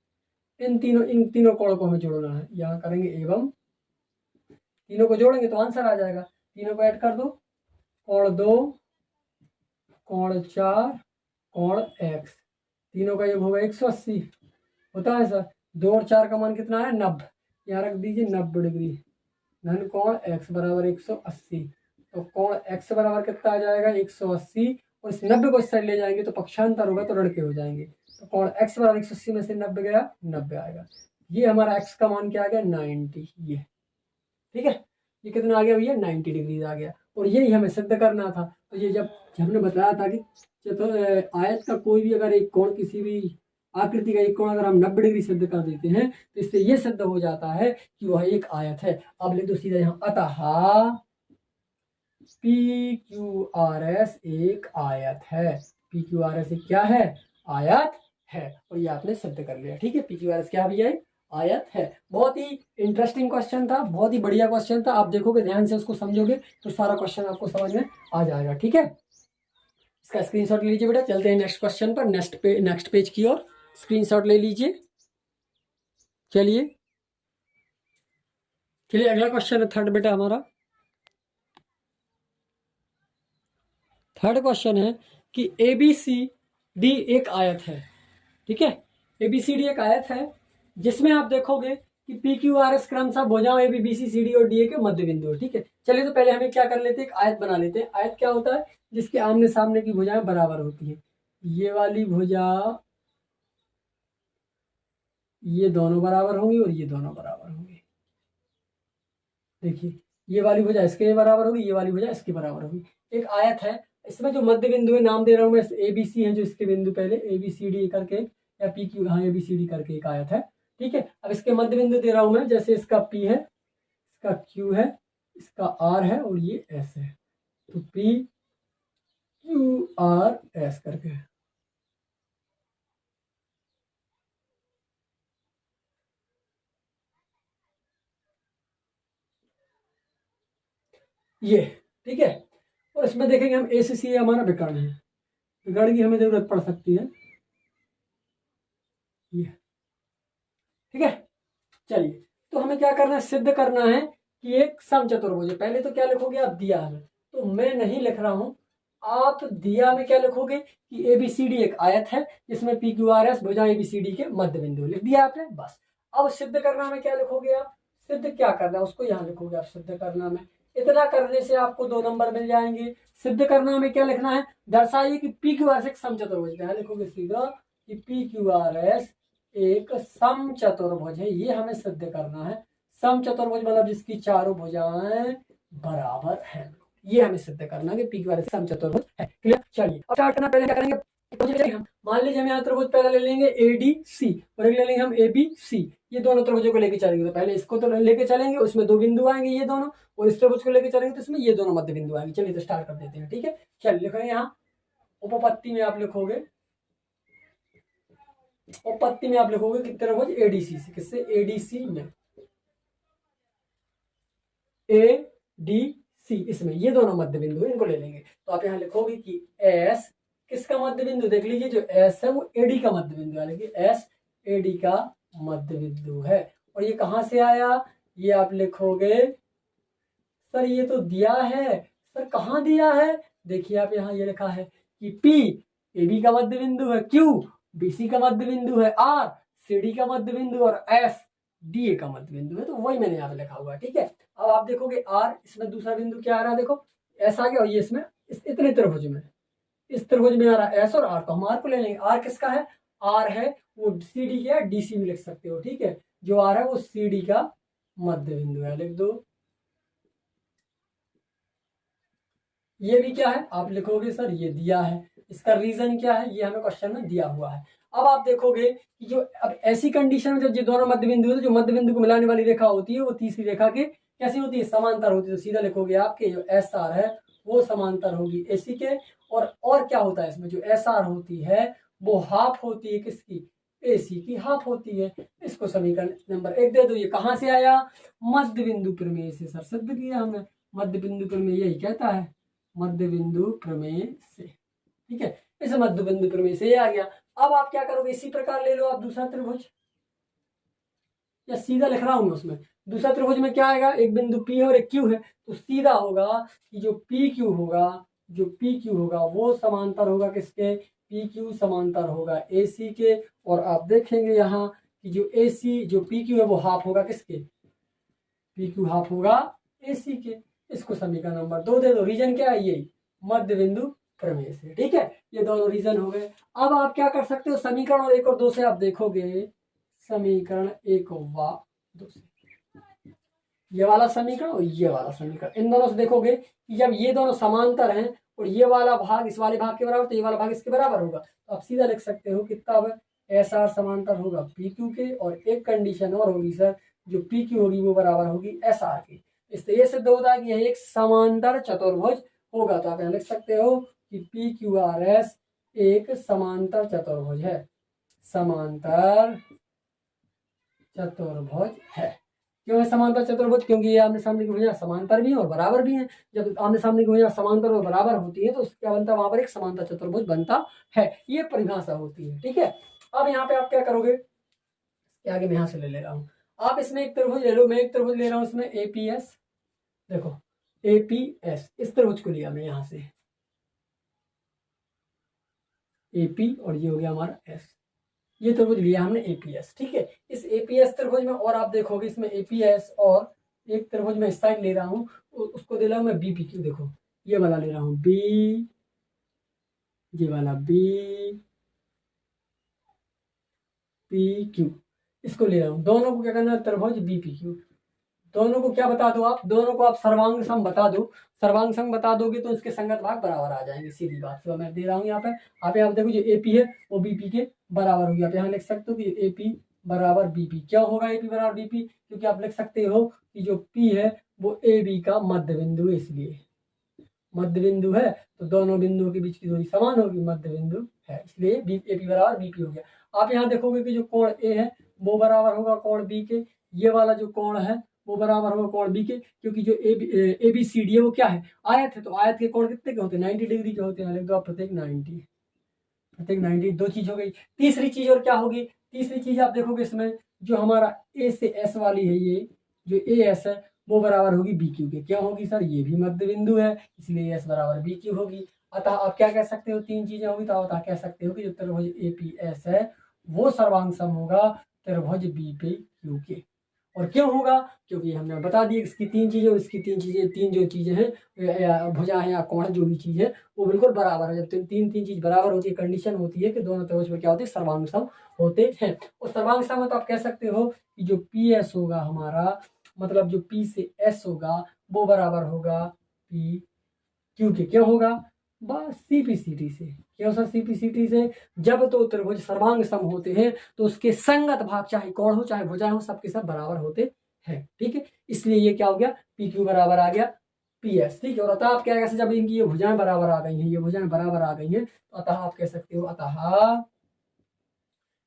इन तीनों कोण को हमें जोड़ना है, यहाँ करेंगे एवं, तीनों को जोड़ेंगे तो आंसर आ जाएगा, तीनों को ऐड कर दो, कोण 2 कोण 4 कोण एक्स, तीनों का योग होगा 180 होता है सर। 2 और 4 का मान कितना है 90, यहाँ रख दीजिए 90 डिग्री, धन कोण x बराबर 180। तो कोण x बराबर कितना आ जाएगा 180, और इस 90 को इस साइड ले जाएंगे तो पक्षांतर होगा तो ऋण के हो जाएंगे। तो कोण x बराबर 180 में से 90 गया, 90 आएगा। ये हमारा x का मान क्या आ गया 90। ये ठीक है, ये कितना आ गया भैया 90 डिग्री आ गया। और यही हमें सिद्ध करना था। तो ये जब हमने बताया था कि आयत का कोई भी अगर एक कोण, किसी भी आकृति का एक कोण अगर हम 90 डिग्री सिद्ध कर देते हैं तो इससे ये सिद्ध हो जाता है कि वह एक आयत है। अब लिख दो सीधा यहाँ, अतः पी क्यू आर एस एक आयत है। पी क्यू आर एस क्या है, आयत है। और ये आपने सिद्ध कर लिया। ठीक है, पी क्यू आर एस क्या भैया आयत है। बहुत ही इंटरेस्टिंग क्वेश्चन था, बहुत ही बढ़िया क्वेश्चन था। आप देखोगे ध्यान से उसको समझोगे तो सारा क्वेश्चन आपको समझ में आ जाएगा। ठीक है, इसका स्क्रीनशॉट ले लीजिए बेटा। चलते हैं नेक्स्ट क्वेश्चन पर, नेक्स्ट पेज की ओर। स्क्रीनशॉट ले लीजिए। चलिए अगला क्वेश्चन है थर्ड बेटा हमारा। थर्ड क्वेश्चन है कि ABCD एक आयत है। ठीक है, ABCD एक आयत है जिसमें आप देखोगे कि PQRS क्रमशः भुजाओं ABBCD और DA के मध्य बिंदु है। ठीक है, चलिए तो पहले हमें क्या कर लेते हैं, एक आयत बना लेते हैं। आयत क्या होता है, जिसके आमने सामने की भुजाएं बराबर होती है। ये वाली भुजा, ये दोनों बराबर होंगी और ये दोनों बराबर होंगी। देखिए, ये वाली भुजा इसके बराबर होगी, ये वाली भुजा इसके बराबर होगी। एक आयत है, इसमें जो मध्य बिंदु है नाम दे रहा हूं मैं ABC है, जो इसके बिंदु पहले ABCD करके या PQ, हाँ ABCD करके एक आयत है। ठीक है, अब इसके मध्य बिंदु दे रहा हूं मैं, जैसे इसका P है, इसका Q है, इसका R है और ये S है। तो PQRS करके ये। ठीक है, और इसमें देखेंगे हम ACC हमारा विकर्ण है, विकर्ण की हमें जरूरत पड़ सकती है। ये ठीक है, चलिए तो हमें क्या करना है, सिद्ध करना है कि एक समचतुर्भुज है। पहले तो क्या लिखोगे आप, दिया में, तो मैं नहीं लिख रहा हूं, आप दिया में क्या लिखोगे कि ABCD एक आयत है जिसमें PQRS भुजा ABCD के मध्य बिंदु, लिख दिया आपने बस। अब सिद्ध करना में क्या लिखोगे आप, सिद्ध क्या करना है उसको यहाँ लिखोगे आप। सिद्ध करना में इतना करने से आपको 2 नंबर मिल जाएंगे। सिद्ध करना में क्या लिखना है, दर्शाइए कि PQRS एक समचतुर्भुज है। लिखोगे सीधा कि PQRS एक समचतुर्भुज है, ये हमें सिद्ध करना है। समचतुर्भुज मतलब जिसकी चारों भुजाएं बराबर हैं, ये हमें सिद्ध करना है कि PQRS समचतुर्भुज है। क्लियर, चलिए अब स्टार्ट करना। पहले क्या करेंगे, हम मान लीजिए हम यहाँ त्रिभुज पहला ले लेंगे ADC और एक ले लेंगे हम ABC। ये दोनों त्रिभुजों को लेके चलेंगे, तो पहले इसको तो लेके चलेंगे, उसमें 2 बिंदु आएंगे ये दोनों, और इस त्रिभुज को लेके चलेंगे तो इसमें ये दोनों मध्य बिंदु आएंगे। चलिए तो स्टार्ट कर देते हैं। ठीक है, चलिए लिखेंगे यहाँ उपपत्ति में आप लिखोगे, उपपत्ति में आप लिखोगे कि त्रिभुज ADC से, किससे, ADC में, ADC इसमें ये दोनों मध्य बिंदु है, इनको ले लेंगे। तो आप यहाँ लिखोगे कि S किसका मध्य बिंदु, देख लीजिए जो S है वो AD का मध्य बिंदु है, लेकिन S AD का मध्य बिंदु है। और ये कहाँ से आया, ये आप लिखोगे सर ये तो दिया है, सर कहाँ दिया है, देखिए आप यहाँ ये लिखा है कि P AB का मध्य बिंदु है, Q BC का मध्य बिंदु है, R CD का मध्य बिंदु और S DA का मध्य बिंदु है। तो वही मैंने यहाँ पे लिखा हुआ है। ठीक है, अब आप देखोगे R, इसमें दूसरा बिंदु क्या आ रहा है, देखो S आ गया, और ये इसमें इतने त्रिभुज में, इस त्रिभुज में आ रहा है S और R, तो हम R को ले लेंगे। R किसका है, R है वो CD का, DC भी लिख सकते हो। ठीक है, जो R है वो CD का मध्य बिंदु है, लिख दो। ये भी क्या है, आप लिखोगे सर ये दिया है, इसका रीजन क्या है, ये हमें क्वेश्चन में दिया हुआ है। अब आप देखोगे कि जो अब ऐसी कंडीशन में जब ये दोनों मध्य बिंदु है, तो जो मध्य बिंदु को मिलाने वाली रेखा होती है वो तीसरी रेखा के कैसी होती है, समांतर होती है। तो सीधा लिखोगे आपके जो SR है वो समांतर होगी AC के। और क्या होता है इसमें, जो SR होती है वो हाफ होती है किसकी, AC की हाफ होती है। इसको समीकरण नंबर 1 दे दो। ये कहाँ से आया, मध्य बिंदु प्रमेय से सर सिद्ध किया हमने। मध्य बिंदु प्रमेय यही कहता है, मध्य बिंदु प्रमेय से। ठीक है, इस मध्य बिंदु प्रमेय से ये आ गया। अब आप क्या करोगे, इसी प्रकार ले लो आप दूसरा त्रिभुज, या सीधा लिख रहा हूं मैं उसमें। दूसरा त्रिभुज में क्या आएगा, एक बिंदु P है और एक Q है, तो सीधा होगा कि जो PQ होगा, जो PQ होगा वो समांतर होगा किसके, PQ समांतर होगा AC के। और आप देखेंगे यहाँ कि जो AC जो PQ है वो हाफ होगा किसके, पी क्यू हाफ होगा AC के। इसको समीकरण नंबर 2 दे दो। रीजन क्या है? ये मध्य बिंदु प्रमेय से। ठीक है, ये दोनों रीजन हो गए। अब आप क्या कर सकते हो, समीकरण 1 और 2 से आप देखोगे, समीकरण 1 व 2 से, ये वाला समीकरण और ये वाला समीकरण, इन दोनों से देखोगे कि जब ये दोनों समांतर हैं और ये वाला भाग इस वाले भाग के बराबर, तो ये वाला भाग इसके बराबर होगा, तो आप सीधा लिख सकते हो कि तब SR समांतर होगा PQ के, और एक कंडीशन और होगी सर, जो PQ होगी वो बराबर होगी SR के। इससे ये सिद्ध होता है कि यह एक समांतर चतुर्भुज होगा। तो आप यहाँ लिख सकते हो कि PQRS एक समांतर चतुर्भुज है, समांतर चतुर्भुज है। क्यों है समांतर चतुर्भुज? क्योंकि ये आमने सामने की भुजा समांतर भी है और बराबर भी है। जब आमने सामने की भुजा समांतर और बराबर होती है तो क्या बनता है? वहां पर एक समांतर चतुर्भुज बनता है। ये परिभाषा होती है। ठीक है, अब यहाँ पे आप क्या करोगे, आगे मैं यहाँ से ले ले रहा हूँ, आप इसमें एक त्रिभुज ले लो, मैं एक त्रिभुज ले रहा हूँ इसमें APS, देखो APS, इस त्रिभुज को लिया मैं यहाँ से AP, और ये हो गया हमारा S, ये त्रिभुज लिया हमने APS। ठीक है, इस APS त्रिभुज में, और आप देखोगे इसमें APS और एक त्रिभुज में इस साइड ले रहा हूँ, उसको दे रहा हूँ मैं BPQ। देखो ये वाला ले रहा हूँ B, ये वाला BPQ, इसको ले रहा हूँ। दोनों को क्या करना है? त्रिभुज BPQ। दोनों को क्या बता दो आप? दोनों को आप सर्वांग सम बता दो। सर्वांग सम बता दोगे तो इसके संगत भाग बराबर आ जाएंगे, सीधी बात। तो मैं दे रहा हूँ यहाँ पे, आप यहाँ देखो जो AP है वो BP के बराबर होगी। आप यहाँ लिख सकते हो कि AP बराबर BP। क्यों होगा AP बराबर BP? क्योंकि आप लिख सकते हो कि जो P है वो AB का मध्य बिंदु है, इसलिए मध्य बिंदु है तो दोनों बिंदुओं के बीच की दूरी समान होगी, मध्य बिंदु है, इसलिए AP बराबर BP हो गया। आप यहाँ देखोगे कि जो कोण A है वो बराबर होगा कोण B के, ये वाला जो कोण है वो बराबर होगा कोण B के, क्योंकि जो ABCD है वो क्या है? आयत है, तो आयत के कोण कितने के होते हैं? 90 डिग्री के होते हैं। लिख दो आप प्रत्येक 90। दो चीज हो गई। तीसरी चीज और क्या होगी? तीसरी चीज आप देखोगे इसमें जो हमारा A से S वाली है, ये जो AS है वो बराबर होगी BQ के। क्या होगी सर? ये भी मध्य बिंदु है, इसलिए S बराबर BQ होगी। अतः आप क्या कह सकते हो? तीन चीजें होगी, तो आप कह सकते हो कि जो त्रिभुज APS है वो सर्वांग सम होगा त्रिभुज BPQ के। और क्यों होगा? क्योंकि हमने बता दी इसकी तीन चीजें और इसकी तीन चीजें, तीन जो चीजें हैं, भुजा है या कोण, जो भी चीज है वो बिल्कुल बराबर है। जब तीन चीज बराबर होती है, कंडीशन होती है कि दोनों त्रिभुज में क्या होते हैं? सर्वांग सम होते हैं। और सर्वांग सम में तो आप कह सकते हो कि जो PS होगा हमारा, मतलब जो P से S होगा वो बराबर होगा PQ के। क्यों होगा? बस CPCT से। क्यों सर? CPCT से। जब तो त्रिभुज सर्वांग सम होते हैं तो उसके संगत भाग, चाहे कोण हो चाहे भुजाएं हो, सबके सब बराबर होते हैं। ठीक है, इसलिए ये क्या हो गया? PQ बराबर आ गया PS। ठीक है, और अतः आप क्या कह सकते, जब इनकी ये भुजाएं बराबर आ गई हैं, ये भुजाएं बराबर आ गई हैं, तो अतः आप कह सकते हो, अतः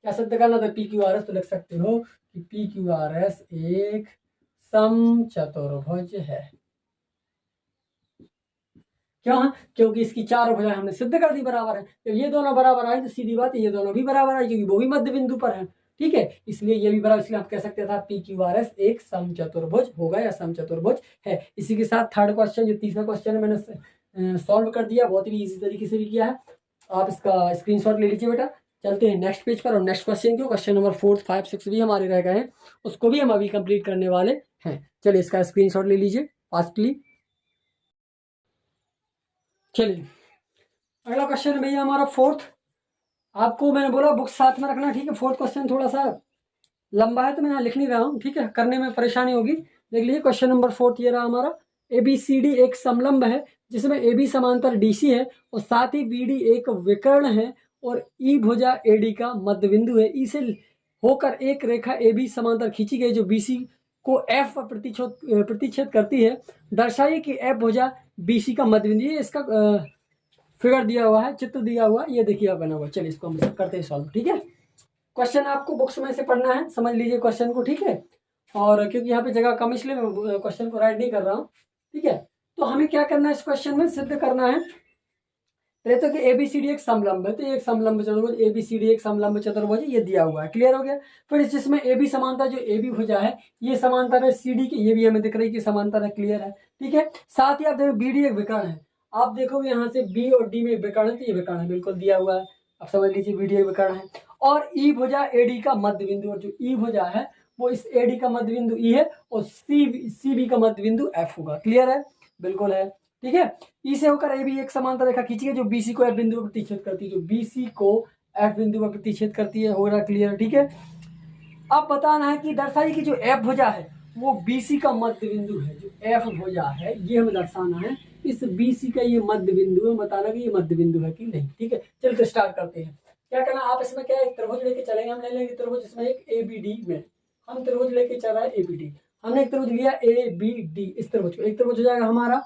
क्या सिद्ध करना था? PQRS, तो लिख सकते हो कि PQRS एक समचतुर्भुज है। क्यों है? क्योंकि इसकी चारों भुजाएं हमने सिद्ध कर दी बराबर है। जब ये दोनों बराबर आए तो सीधी बात है ये दोनों भी बराबर आए, क्योंकि वो भी मध्य बिंदु पर है। ठीक है, इसलिए ये भी बराबर, इसलिए आप कह सकते थे PQRS एक समचतुर्भुज होगा या समचतुर्भुज है। इसी के साथ थर्ड क्वेश्चन, जो तीसरा क्वेश्चन है, मैंने सॉल्व कर दिया, बहुत ही इजी तरीके से भी किया है। आप इसका स्क्रीनशॉट ले लीजिए बेटा। चलते हैं नेक्स्ट पेज पर, और नेक्स्ट क्वेश्चन क्यों, क्वेश्चन नंबर 4, 5, 6 भी हमारे रह गए हैं, उसको भी हम अभी कंप्लीट करने वाले हैं। चलिए इसका स्क्रीनशॉट ले लीजिए फास्टली। चलिए अगला क्वेश्चन है भैया हमारा 4th। आपको मैंने बोला बुक साथ में रखना। ठीक है, 4th क्वेश्चन थोड़ा सा लंबा है तो मैं यहाँ लिख नहीं रहा हूँ। ठीक है, करने में परेशानी होगी। देख लीजिए क्वेश्चन नंबर 4th ये रहा हमारा। ABCD एक समलंब है जिसमें AB समांतर DC है और साथ ही BD एक विकर्ण है और E भुजा AD का मध्य बिंदु है। E से होकर एक रेखा AB समांतर खींची गई जो BC को F पर प्रतिच्छेद करती है। दर्शाइए कि F भुजा BC का मध्य बिंदु। ये इसका फिगर दिया हुआ है, चित्र दिया हुआ, ये देखिए आप बना हुआ। चलिए इसको हम करते हैं सॉल्व। ठीक है, क्वेश्चन आपको बुक्स में से पढ़ना है, समझ लीजिए क्वेश्चन को। ठीक है, और क्योंकि यहाँ पे जगह कम इसलिए मैं क्वेश्चन को राइट नहीं कर रहा हूँ। ठीक है, तो हमें क्या करना है इस क्वेश्चन में, सिद्ध करना है पहले तो कि ABCD एक समलंब है, तो एक समलंब चतुर्भुज ABCD एक समलंब चतुर्भुज ये दिया हुआ है। क्लियर हो गया? फिर जिसमें AB समांतर, जो AB भुजा है ये समांतर है CD के, ये भी हमें दिख रही है कि समांतर है। क्लियर है? ठीक है, साथ ही आप देखो BD एक विकर्ण है। आप देखोगे यहाँ से B और D में विकर्ण है, तो ये विकर्ण है, बिल्कुल दिया हुआ है, आप समझ लीजिए BD एक विकर्ण है। और E भुजा AD का मध्य बिंदु, और जो E भुजा है वो इस ए डी का मध्य बिंदु ई है और सी बी का मध्य बिंदु एफ होगा। क्लियर है? बिल्कुल है। ठीक है, ई से होकर ए बी एक समांतर रेखा खींचिए जो बी सी को एफ बिंदु पर प्रतिच्छेद करती है, जो बी सी को एफ बिंदु पर प्रतिच्छेद करती है। हो रहा क्लियर? ठीक है, अब बताना है कि दर्शाइए कि जो एफ भुजा है वो बीसी का मध्य बिंदु है। जो एफ भुजा है ये हमें दर्शाना है, इस बीसी का ये मध्य बिंदु है, बताना कि ये मध्य बिंदु है कि नहीं। ठीक है, चलिए तो स्टार्ट करते हैं। क्या करना, आप इसमें क्या एक त्रिभुज लेके चलेंगे, हम ले लेंगे त्रिभुज इसमें एक ए बी डी में, हम त्रिभुज लेके चल रहा है ए बी डी। हमने एक त्रिभुज लिया ए बी डी, इस त्रिभुज को, एक त्रिभुज हो जाएगा हमारा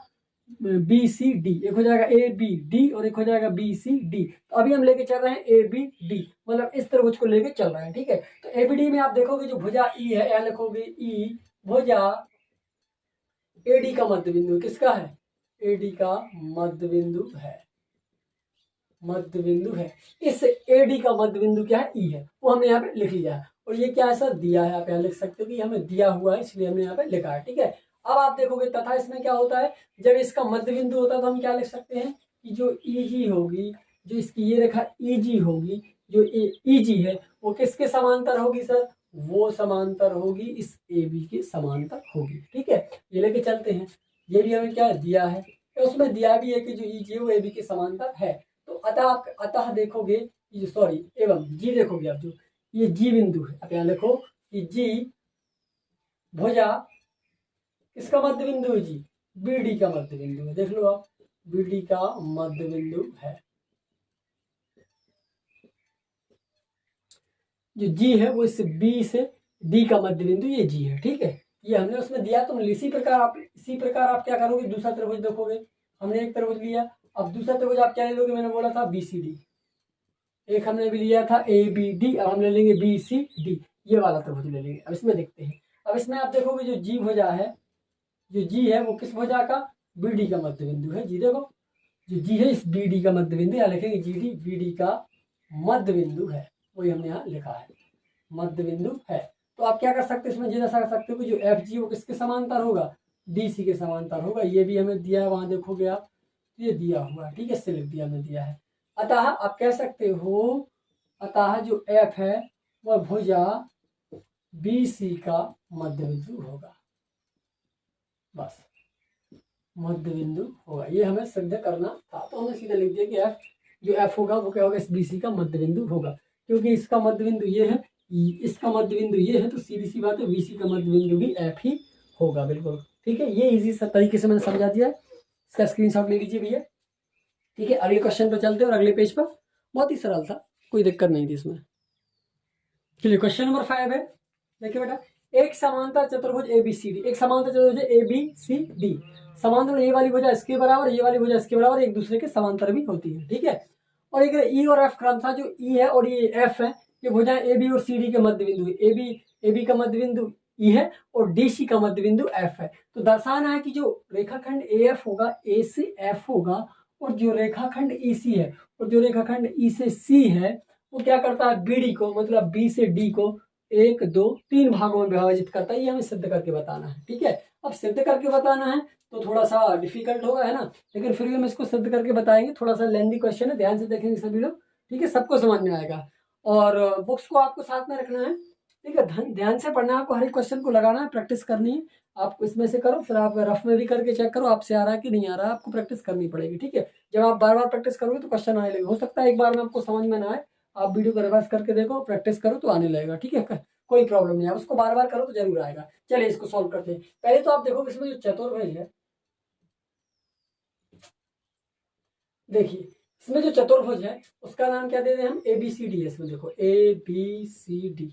बी सी डी, एक हो जाएगा ए बी डी और एक हो जाएगा बी सी डी। तो अभी हम लेके चल रहे हैं ए बी डी, मतलब इस त्रिभुज को लेके चल रहे हैं। ठीक है, तो ए बी डी में आप देखोगे जो भुजा ई है, यहाँ लिखोगे ई, भुजा ए डी का मध्य बिंदु किसका है? ए डी का मध्य बिंदु है, मध्य बिंदु है। इस ए डी का मध्य बिंदु क्या है? ई है, वो हमने यहाँ पे लिख लिया है। और ये क्या है सर? दिया है, आप यहाँ लिख सकते हो कि हमें दिया हुआ है, इसलिए हमने यहाँ पे लिखा है। ठीक है, अब आप देखोगे तथा इसमें क्या होता है, जब इसका मध्य बिंदु होता है तो हम क्या लिख सकते हैं कि जो ई जी होगी, जो इसकी ये रेखा ई जी होगी, जो ई जी है वो किसके समांतर होगी सर? वो समांतर होगी इस ए बी के समांतर होगी। ठीक है, ये लेके चलते हैं। ये भी हमें क्या दिया है, तो उसमें दिया भी है कि जो ई जी है वो ए बी के समांतर है। तो अतः देखोगे, सॉरी एवं जी देखोगे आप, जो ये जी बिंदु है, आप यहाँ लिखो कि जी भुजा किसका मध्य बिंदु है? जी बी डी का मध्य बिंदु है। देख लो आप, बी डी का मध्य बिंदु है। जो जी है वो इस बी से डी का मध्य बिंदु ये जी है। ठीक है, ये हमने उसमें दिया। तो इसी प्रकार आप क्या करोगे, दूसरा त्रिभुज देखोगे। हमने एक त्रिभुज लिया, अब दूसरा त्रिभुज आप क्या ले लोगे? मैंने बोला था बी सी डी, एक हमने भी लिया था ए बी डी, अब हम ले लेंगे बी सी डी, ये वाला त्रिभुज ले लेंगे। अब इसमें देखते हैं, अब इसमें आप देखोगे जो जी भुजा है, जो जी है वो किस भुजा का? बी डी का मध्य बिंदु है। जी देखो, जो जी है इस बी डी का मध्य बिंदु, यहाँ लिखेंगे जी डी, बी डी का मध्य बिंदु है, वही हमने यहाँ लिखा है, मध्य बिंदु है। तो आप क्या कर सकते हैं, इसमें ये दर्शा सकते हो कि जो एफ जी वो किसके समांतर होगा? डी सी के समांतर होगा। ये भी हमें दिया है, वहां देखोगे आप, ये दिया हुआ है। ठीक है, इससे लिख दिया, हमें दिया है। अतः आप कह सकते हो, अतः जो एफ है वह भुजा बी सी का मध्य बिंदु होगा, बस मध्य बिंदु होगा। ये हमें सिद्ध करना था, तो हमने सीधा लिख दिया कि एफ, जो एफ होगा वो क्या होगा? इस बी सी का मध्य बिंदु होगा, क्योंकि इसका मध्य बिंदु ये है, इसका मध्य बिंदु ये है, तो सीधी सी बात है बी सी का मध्य बिंदु भी एफ ही होगा। बिल्कुल ठीक है, ये इजी तरीके से मैंने समझा दिया है, इसका स्क्रीनशॉट ले लीजिए भैया। ठीक है, अगले क्वेश्चन पर चलते हैं और अगले पेज पर। बहुत ही सरल था, कोई दिक्कत नहीं थी इसमें। चलिए क्वेश्चन नंबर 5 है, देखिए बेटा, एक समांतर चतुर्भुज ए बी सी डी, एक समांतर चतुर्भुज ए बी सी डी, समांतर ये वाली भुजा इसके बराबर, ये वाली भुजा इसके बराबर, एक दूसरे के समांतर भी होती है। ठीक है, और एक ई और एफ क्रम था, जो ई है और ये एफ है, ये भुजाएं ए बी और सी डी के मध्य बिंदु है। ए बी का मध्य बिंदु ई है और डी सी का मध्य बिंदु एफ है। तो दर्शाना है कि जो रेखाखंड ए एफ होगा, ए से एफ होगा, और जो रेखाखंड ई सी है और जो रेखाखंड ई से सी है वो क्या करता है? बी डी को, मतलब बी से डी को 1, 2, 3 भागों में विभाजित करता है। ये हमें सिद्ध करके बताना है। ठीक है, अब सिद्ध करके बताना है तो थोड़ा सा डिफिकल्ट होगा, है ना, लेकिन फिर भी हम इसको सिद्ध करके बताएंगे। थोड़ा सा लेंथी क्वेश्चन है, ध्यान से देखेंगे सभी लोग। ठीक है, सबको समझ में आएगा, और बुक्स को आपको साथ में रखना है। ठीक है, ध्यान से पढ़ना है आपको, हर एक क्वेश्चन को लगाना है, प्रैक्टिस करनी है। आप इसमें से करो, फिर आप रफ में भी करके चेक करो आपसे आ रहा है कि नहीं आ रहा है, आपको प्रैक्टिस करनी पड़ेगी। ठीक है, जब आप बार बार प्रैक्टिस करोगे तो क्वेश्चन आने लगेगा। हो सकता है एक बार में आपको समझ में ना आए, आप वीडियो को रिवर्स करके देखो, प्रैक्टिस करो तो आने लगेगा। ठीक है, कोई प्रॉब्लम नहीं है, उसको बार बार करो तो जरूर आएगा। चलिए इसको सॉल्व करते हैं। पहले तो आप देखो इसमें जो चतुर्भुज है, देखिए इसमें जो चतुर्भुज है उसका नाम क्या दे दें हम? ए बी सी डी है। इसमें देखो A B C D,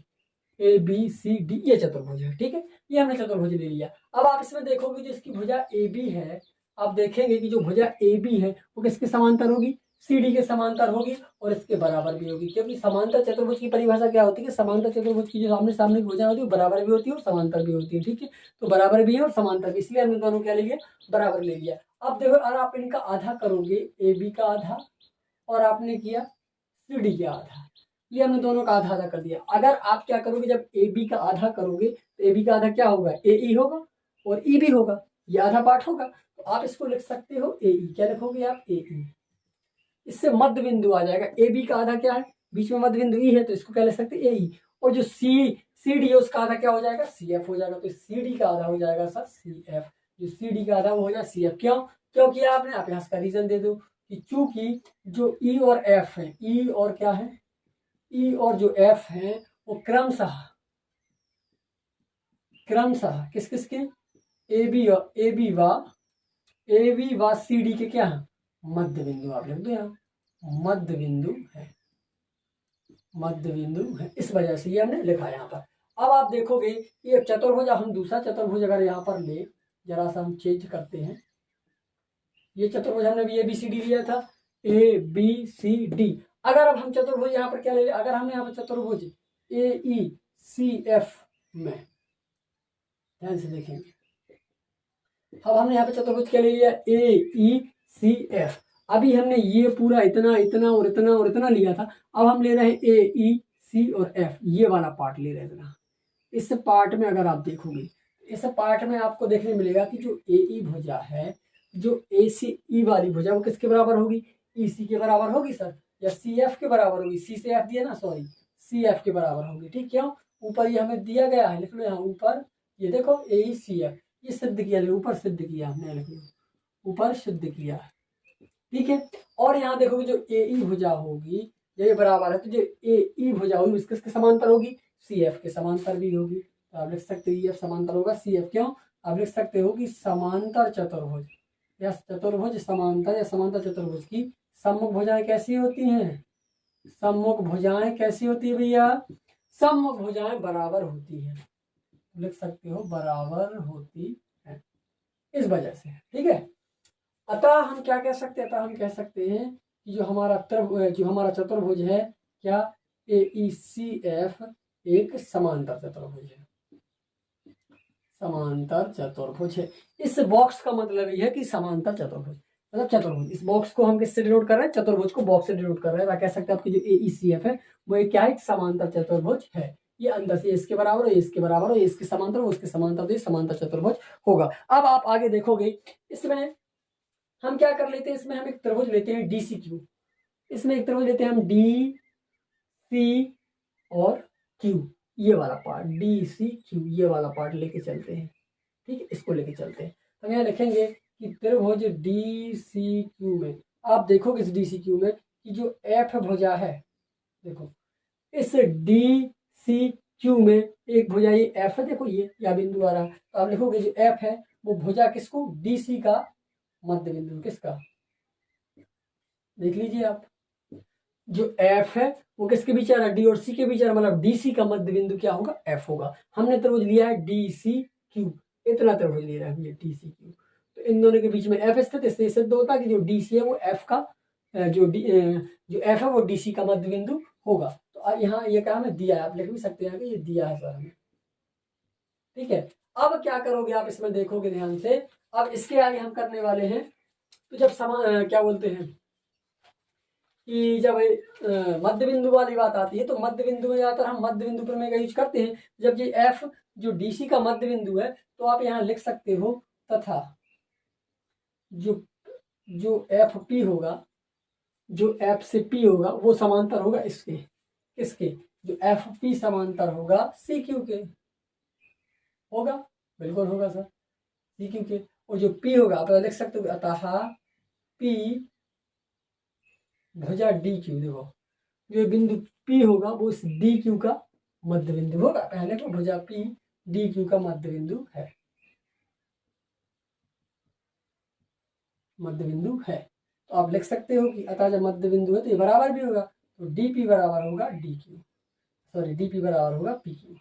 A B C D, ये चतुर्भुज है। ठीक है, ये हमने चतुर्भुज ले लिया। अब आप इसमें देखोगे जो इसकी भुजा ए बी है, आप देखेंगे कि जो भुजा ए बी है वो किसके समांतर होगी? सी डी के समांतर होगी और इसके बराबर भी होगी, क्योंकि समांतर चतुर्भुज की परिभाषा क्या होती है? समांतर चतुर्भुज की जो सामने सामने की भुजा होती है वो बराबर भी होती है और समांतर भी होती है। ठीक है, तो बराबर भी है और समांतर भी, इसलिए हमने दोनों क्या ले लिया? बराबर ले लिया। अब देखो, अगर आप इनका आधा करोगे, ए बी का आधा और आपने किया सी डी का आधा, ये हमने दोनों का आधा आधा कर दिया। अगर आप क्या करोगे, जब ए बी का आधा करोगे तो ए बी का आधा क्या होगा? ए ई होगा और ई भी होगा, ये आधा पार्ट होगा। तो आप इसको लिख सकते हो ए ई, क्या लिखोगे आप? ए ई। इससे मध्य बिंदु आ जाएगा। ए बी का आधा क्या है? बीच में मध्य बिंदु ई है, तो इसको क्या लिख सकते हैं? ए ई। और जो सी सी डी है उसका आधा क्या हो जाएगा, सी एफ हो जाएगा। तो सी डी का आधा हो जाएगा सर सी एफ। जो सी डी का आधा वो हो जाए सी एफ। क्यों क्यों किया आपने, आप यहाँ इसका रीजन दे दो कि चूंकि जो ई और एफ है, ई और क्या है, ई और जो एफ है वो क्रमशः किस किस के, ए बी और ए बी व सी डी के क्या है, मध्य बिंदु। आप लिख दो यहाँ मध्य बिंदु है, मध्य बिंदु है। इस वजह से ये हमने लिखा यहाँ पर। अब आप देखोगे ये चतुर्भुज, हम दूसरा चतुर्भुज अगर यहाँ पर ले, जरा सा हम चेंज करते हैं। ये चतुर्भुज हमने भी ए बी सी डी लिया था, ए बी सी डी। अगर अब हम चतुर्भुज यहाँ पर क्या ले, अगर हमने यहाँ पर चतुर्भुज ए ई सी एफ में, ध्यान से देखेंगे, अब हमने यहाँ पे चतुर्भुज क्या ले लिया, ए ई सी एफ। अभी हमने ये पूरा इतना इतना और इतना और इतना लिया था, अब हम ले रहे हैं ए ई सी और एफ, ये वाला पार्ट ले रहे हैं इतना। इस पार्ट में अगर आप देखोगे, इस पार्ट में आपको देखने मिलेगा कि जो ए ई भुजा है, जो ए सी ई वाली भुजा वो किसके बराबर होगी, ई सी के बराबर होगी सर, या सी एफ के बराबर होगी। सी से एफ दिया ना, सॉरी, सी एफ के बराबर होगी। ठीक, क्यों, ऊपर ये हमें दिया गया है, लिख लो यहाँ ऊपर, ये देखो ए ई सी एफ, ये सिद्ध किया, ऊपर सिद्ध किया हमने, लिख लो ऊपर सिद्ध किया। ठीक है, और यहाँ देखोगे जो ए ई भुजा होगी ये बराबर है, तो जो ए ई भुजा होगी किसके समांतर होगी, सी एफ के समांतर भी होगी। तो आप लिख सकते हो ई एफ समांतर होगा सी एफ। क्यों, आप लिख सकते हो कि समांतर चतुर्भुज या चतुर्भुज समांतर या समांतर चतुर्भुज की सम्मुख भुजाएं कैसी होती हैं, सम्मुख भुजाएं कैसी होती है भैया, सम्मुख भुजाएं बराबर होती है, लिख सकते हो बराबर होती है, इस वजह से। ठीक है, अतः हम क्या कह सकते हैं, अतः हम कह सकते हैं कि जो हमारा चतुर्भुज है क्या, ए ई सी एफ एक समांतर चतुर्भुज है, समांतर चतुर्भुज है। इस बॉक्स का मतलब ये है कि समांतर चतुर्भुज मतलब चतुर्भुज। इस बॉक्स को हम किससे डिनोट कर रहे हैं, चतुर्भुज को बॉक्स से डिनोट कर रहे हैं। कह सकते हैं आपकी जो ए ई सी एफ है वो एक क्या है, एक समांतर चतुर्भुज है। ये अंदर से इसके बराबर हो, इसके बराबर हो, इसके समांतर हो, उसके समांतर, तो ये समांतर चतुर्भुज होगा। अब आप आगे देखोगे इसमें हम क्या कर लेते हैं, इसमें हम एक त्रिभुज लेते हैं डी सी क्यू। इसमें एक त्रिभुज लेते हैं हम डी सी और क्यू, ये वाला पार्ट डी सी क्यू, ये वाला पार्ट लेके चलते हैं। ठीक है, इसको लेके चलते हैं। हम यहाँ लिखेंगे कि त्रिभुज डी सी क्यू में आप देखोगे इस डी सी क्यू में कि जो एफ भुजा है, देखो इस डी सी क्यू में एक भुजा ये एफ है, देखो ये या बिंदु आ रहा है, तो आप लिखोगे जो एफ है वो भुजा किसको, डी सी का मध्य बिंदु किसका, देख लीजिए आप, जो एफ है वो किसके बीच आ रहा है, डी और सी के बीच आ रहा है, मतलब डी सी का मध्य बिंदु क्या होगा, एफ होगा। हमने त्रिभुज लिया है डी सी क्यू, इतना त्रिभुज ले रहा है ये डी सी क्यू, तो इन दोनों के बीच में एफ स्थित, इससे सिद्ध होता है कि जो डी सी है वो एफ का जो एफ है वो डी सी का मध्य बिंदु होगा। तो यहाँ ये क्या हमें दिया है, आप लिख भी सकते हैं कि ये दिया है सर हमें। ठीक है, अब क्या करोगे आप इसमें देखोगे ध्यान से, अब इसके आगे हम करने वाले हैं, तो जब क्या बोलते हैं कि जब मध्य बिंदु वाली बात आती है, तो मध्य बिंदु में ज्यादातर हम मध्य बिंदु प्रमेय का यूज करते हैं। जब ये एफ जो डीसी का मध्य बिंदु है, तो आप यहाँ लिख सकते हो तथा जो एफ पी होगा, जो एफ से पी होगा वो समांतर होगा इसके, किसके, जो एफ पी समांतर होगा सी क्यू के, होगा, बिल्कुल होगा सर, सी क्यू के। और जो पी होगा आप लिख सकते हो अतः पी भुजा डी क्यू, देखो जो बिंदु पी होगा वो इस डी क्यू का मध्य बिंदु होगा। पहले को भुजा पी डी क्यू का मध्य बिंदु है, मध्य बिंदु है। तो आप लिख सकते हो कि अतः जब मध्य बिंदु है तो ये बराबर भी होगा, तो डी पी बराबर होगा D Q, sorry D P बराबर होगा पी क्यू,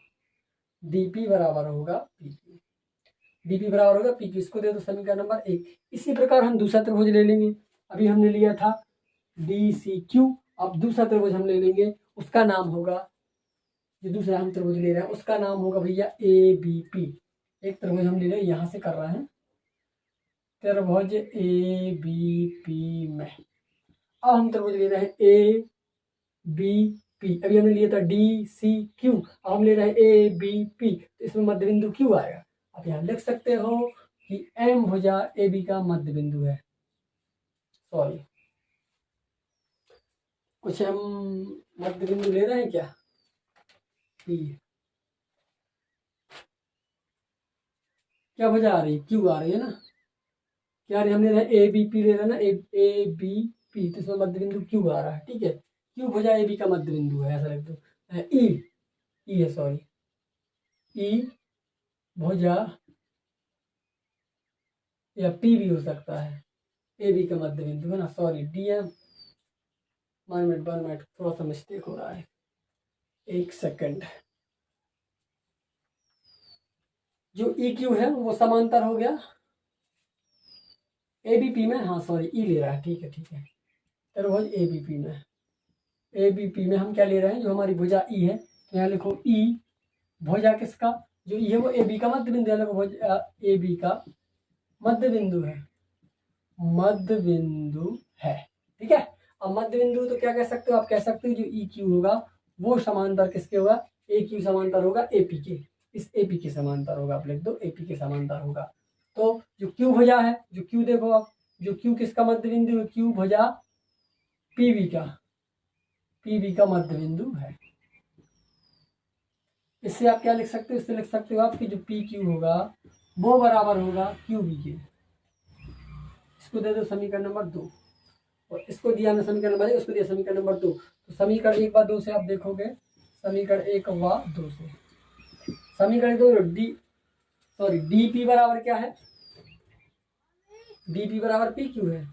डी पी बराबर होगा पी क्यू, डी पी बराबर होगा पी क्यू। इसको दे दो समीकरण नंबर 1। इसी प्रकार हम दूसरा त्रिभुज ले लेंगे, अभी हमने लिया था डी सी क्यू, अब दूसरा त्रिभुज हम ले लेंगे, उसका नाम होगा, जो दूसरा हम त्रिभुज ले रहे हैं उसका नाम होगा भैया ए बी पी। एक त्रिभुज हम ले रहे हैं, यहाँ से कर रहे हैं त्रिभुज ए बी पी में। अब हम त्रिभुज ले रहे हैं ए बी पी, अभी हमने लिया था डी सी क्यू, अब हम ले रहे हैं ए बी पी, तो इसमें मध्य बिंदु क्यू आएगा। अब यहाँ लिख सकते हो कि एम भुजा ए बी का मध्य बिंदु है, सॉरी कुछ हम मध्य बिंदु ले रहे हैं क्या, पी, क्या भुजा आ रही है, क्यू आ रही है ना, क्या आ रही है, हमने ए बी पी ले रहा है ना, ए बी पी, तो इसमें मध्य बिंदु क्यू आ रहा है, ठीक है। क्यू भुजा ए बी का मध्य बिंदु है, ऐसा लिख दो। ई, ई है सॉरी, ई भुजा, या पी भी हो सकता है, ए बी का मध्य बिंदु है ना, सॉरी डी एम, 1 मिनट थोड़ा सा मिस्टेक हो रहा है, 1 सेकंड। जो ई क्यू है वो समांतर हो गया ए बी पी में, हाँ सॉरी ई ले रहा है, ठीक है ठीक है, त्रिभुज ए बी पी में, ए बी पी में हम क्या ले रहे हैं, जो हमारी भुजा ई है, तो यहाँ लिखो ई भुजा किसका, जो ई है वो ए बी का मध्य बिंदु है, लिखो भुजा ए बी का मध्य बिंदु है, मध्य बिंदु है, ठीक है। अब मध्य बिंदु तो क्या कह सकते हो, आप कह सकते हो जो ई क्यू होगा वो समांतर किसके होगा, ए क्यू समांतर होगा ए पी के, इस ए पी के समांतर होगा, आप लिख दो ए पी के समांतर होगा। तो जो क्यू भुजा है, जो क्यू देखो आप, जो क्यू किसका मध्य बिंदु है, क्यू भुजा पीवी का, पीवी का मध्य बिंदु है। इससे आप क्या लिख सकते हो, इससे लिख सकते हो आप कि जो पी क्यू होगा वो बराबर होगा क्यू बी के। इसको दे दो समीकरण नंबर 2, और इसको दिया हमने समीकरण नंबर 1, उसको दिया समीकरण नंबर 2। तो समीकरण 1 व 2 से आप देखोगे, समीकरण 1 व 2 से, समीकरण 2 डी, सॉरी डी पी बराबर क्या है, डी पी बराबर पी क्यू है,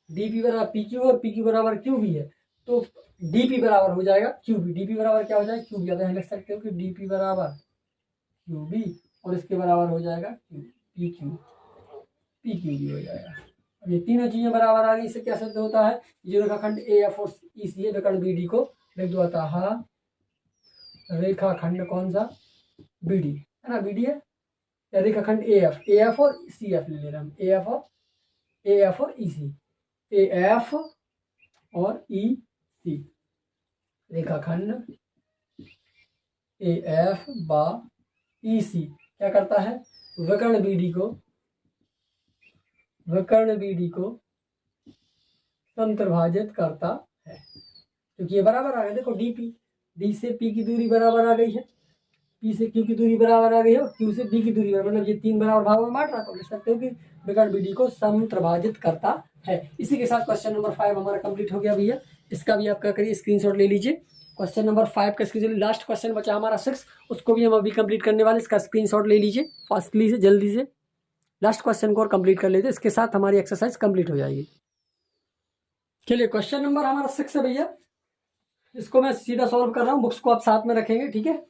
डी पी बराबर पी क्यू और पी क्यू बराबर क्यू भी है, तो डी पी बराबर हो जाएगा क्यू बी, डी पी बराबर क्या हो जाएगा क्यू बी। अब यहाँ लिख सकते हो कि डी पी बराबर क्यू बी, और इसके बराबर हो जाएगा Q P Q, P Q भी हो जाएगा। अब ये तीनों चीजें बराबर आ गई, इससे क्या सिद्ध होता है, जो रेखाखंड ए एफ और ई सी है, रेखाखंड बी डी को लिख दो अतः रेखाखंड कौन सा, बी डी है ना, बी डी है, या रेखाखंड ए एफ और सी एफ ले रहे हम, ए एफ और ई सी, ए एफ और ई सी, रेखाखंड ए एफ बा ई सी क्या करता है, विकर्ण बीडी को, विकर्ण बीडी को समत्रिभाजित करता है, क्योंकि ये बराबर आ गया, देखो डी पी, डी से पी की दूरी बराबर आ गई है, पी से क्यू की दूरी बराबर आ गई है, और क्यू से बी की दूरी बराबर, मतलब ये 3 बराबर भागों में बांट रहा, तो लिख सकते हो कि विकर्ण बीडी को समत्रिभाजित करता है। इसी के साथ क्वेश्चन नंबर 5 हमारा कंप्लीट हो गया भैया, इसका भी आप क्या करिए स्क्रीनशॉट ले लीजिए। क्वेश्चन नंबर 5 का स्क्रीन, लास्ट क्वेश्चन बचा हमारा 6, उसको भी हम अभी कंप्लीट करने वाले, इसका स्क्रीनशॉट ले लीजिए फास्टली से, जल्दी से लास्ट क्वेश्चन को और कंप्लीट कर लेते, इसके साथ हमारी एक्सरसाइज कंप्लीट हो जाएगी। चलिए क्वेश्चन नंबर हमारा 6 है भैया, इसको मैं सीधा सॉल्व कर रहा हूँ, बुक्स को आप साथ में रखेंगे, ठीक है।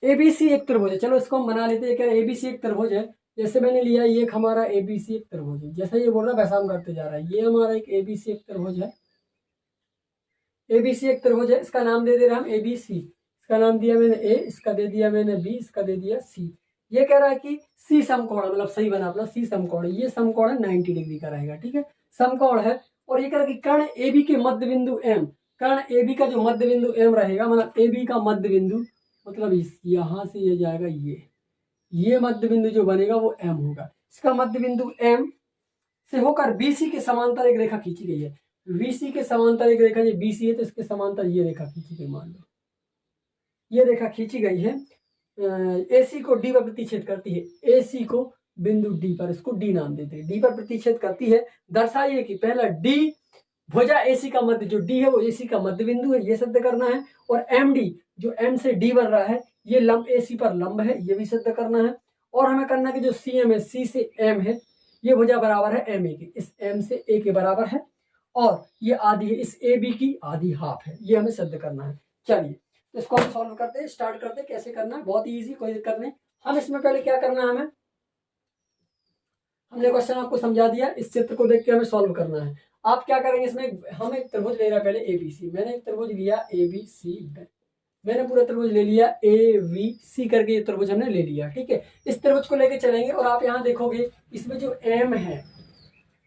एबीसी एक त्रिभुज है, चलो इसको हम बना लेते हैं। क्या एबीसी एक त्रिभुज है, जैसे मैंने लिया ये एक हमारा एबीसी एक त्रिभुज है, जैसे ये बोल रहा है वैसा हम करते जा रहा है। ये हमारा एक एबीसी एक त्रिभुज है, एबीसी एक त्रिभुज है, इसका नाम दे दे रहा हम एबीसी, इसका नाम दिया मैंने ए, इसका दे दिया मैंने बी, इसका दे दिया सी। ये कह रहा है कि सी समकोण, मतलब सही बना अपना, सी समकोण, ये समकोण है 90 डिग्री का रहेगा, ठीक है, समकोण है। और ये कह रहा है कि कर्ण ए बी के मध्य बिंदु एम, कर्ण ए बी का जो मध्य बिंदु एम रहेगा, मतलब ए बी का मध्य बिंदु, मतलब यहाँ से ये जाएगा, ये मध्य बिंदु जो बनेगा वो एम होगा, इसका मध्य बिंदु एम से होकर बीसी के समांतर एक रेखा खींची गई है, बीसी के समांतर एक रेखा, ये बीसी है तो इसके समांतर ये रेखा खींची गई, मान लो ये रेखा खींची गई है, एसी को डी पर प्रतिच्छेद करती है, एसी को बिंदु डी पर, इसको डी नाम देते हैं, डी पर प्रतिच्छेद करती है। दर्शाइए कि पहला डी भुजा एसी का मध्य, जो डी है वो एसी का मध्य बिंदु है, ये सिद्ध करना है। और एम डी जो एम से डी बन रहा है, ये लंब एसी पर लंब है, ये भी सिद्ध करना है। और हमें करना है कि जो सी एम है, सी से एम है, ये भुजा बराबर है एम ए की, इस एम से ए के बराबर है, और ये आधी है, इस ए बी की आधी हाफ है, ये हमें सिद्ध करना है। चलिए तो इसको हम सॉल्व करते हैं, स्टार्ट करते हैं, कैसे करना है, बहुत ही इजी, कोई दिक्कत नहीं। हम इसमें पहले क्या करना है, हमने क्वेश्चन आपको समझा दिया, इस चित्र को देख के हमें सॉल्व करना है। आप क्या करेंगे, इसमें हम एक त्रिभुज ले रहा है पहले एबीसी, मैंने एक त्रिभुज लिया एबीसी, मैंने पूरा त्रिभुज ले लिया ए वी सी करके, ये त्रिभुज हमने ले लिया, ठीक है। इस त्रिभुज को लेके चलेंगे, और आप यहाँ देखोगे इसमें जो एम है,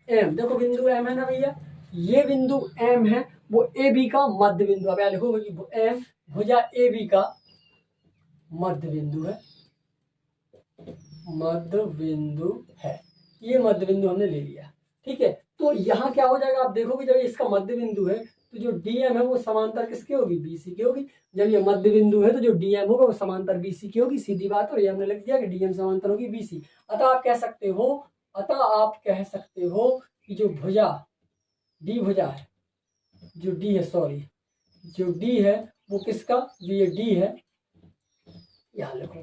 एम देखो बिंदु एम है ना भैया, ये बिंदु एम है, वो ए बी का मध्य बिंदु, अब यहाँ लिखोगे कि एम भुजा ए बी का मध्य बिंदु है, मध्य बिंदु है, ये मध्य बिंदु हमने ले लिया, ठीक है। तो यहाँ क्या हो जाएगा, आप देखोगे जब इसका मध्य बिंदु है तो जो डीएम है वो समांतर किसकी होगी, बीसी की होगी। जब ये मध्य बिंदु है तो जो डीएम होगा वो समांतर बीसी की होगी, सीधी बात। और ये हमने लिख दिया कि डीएम समांतर होगी बीसी। अतः आप कह सकते हो कि जो भुजा डी भुजा है, जो डी है, सॉरी, जो डी है वो किसका, जो ये डी है, यहाँ लिखो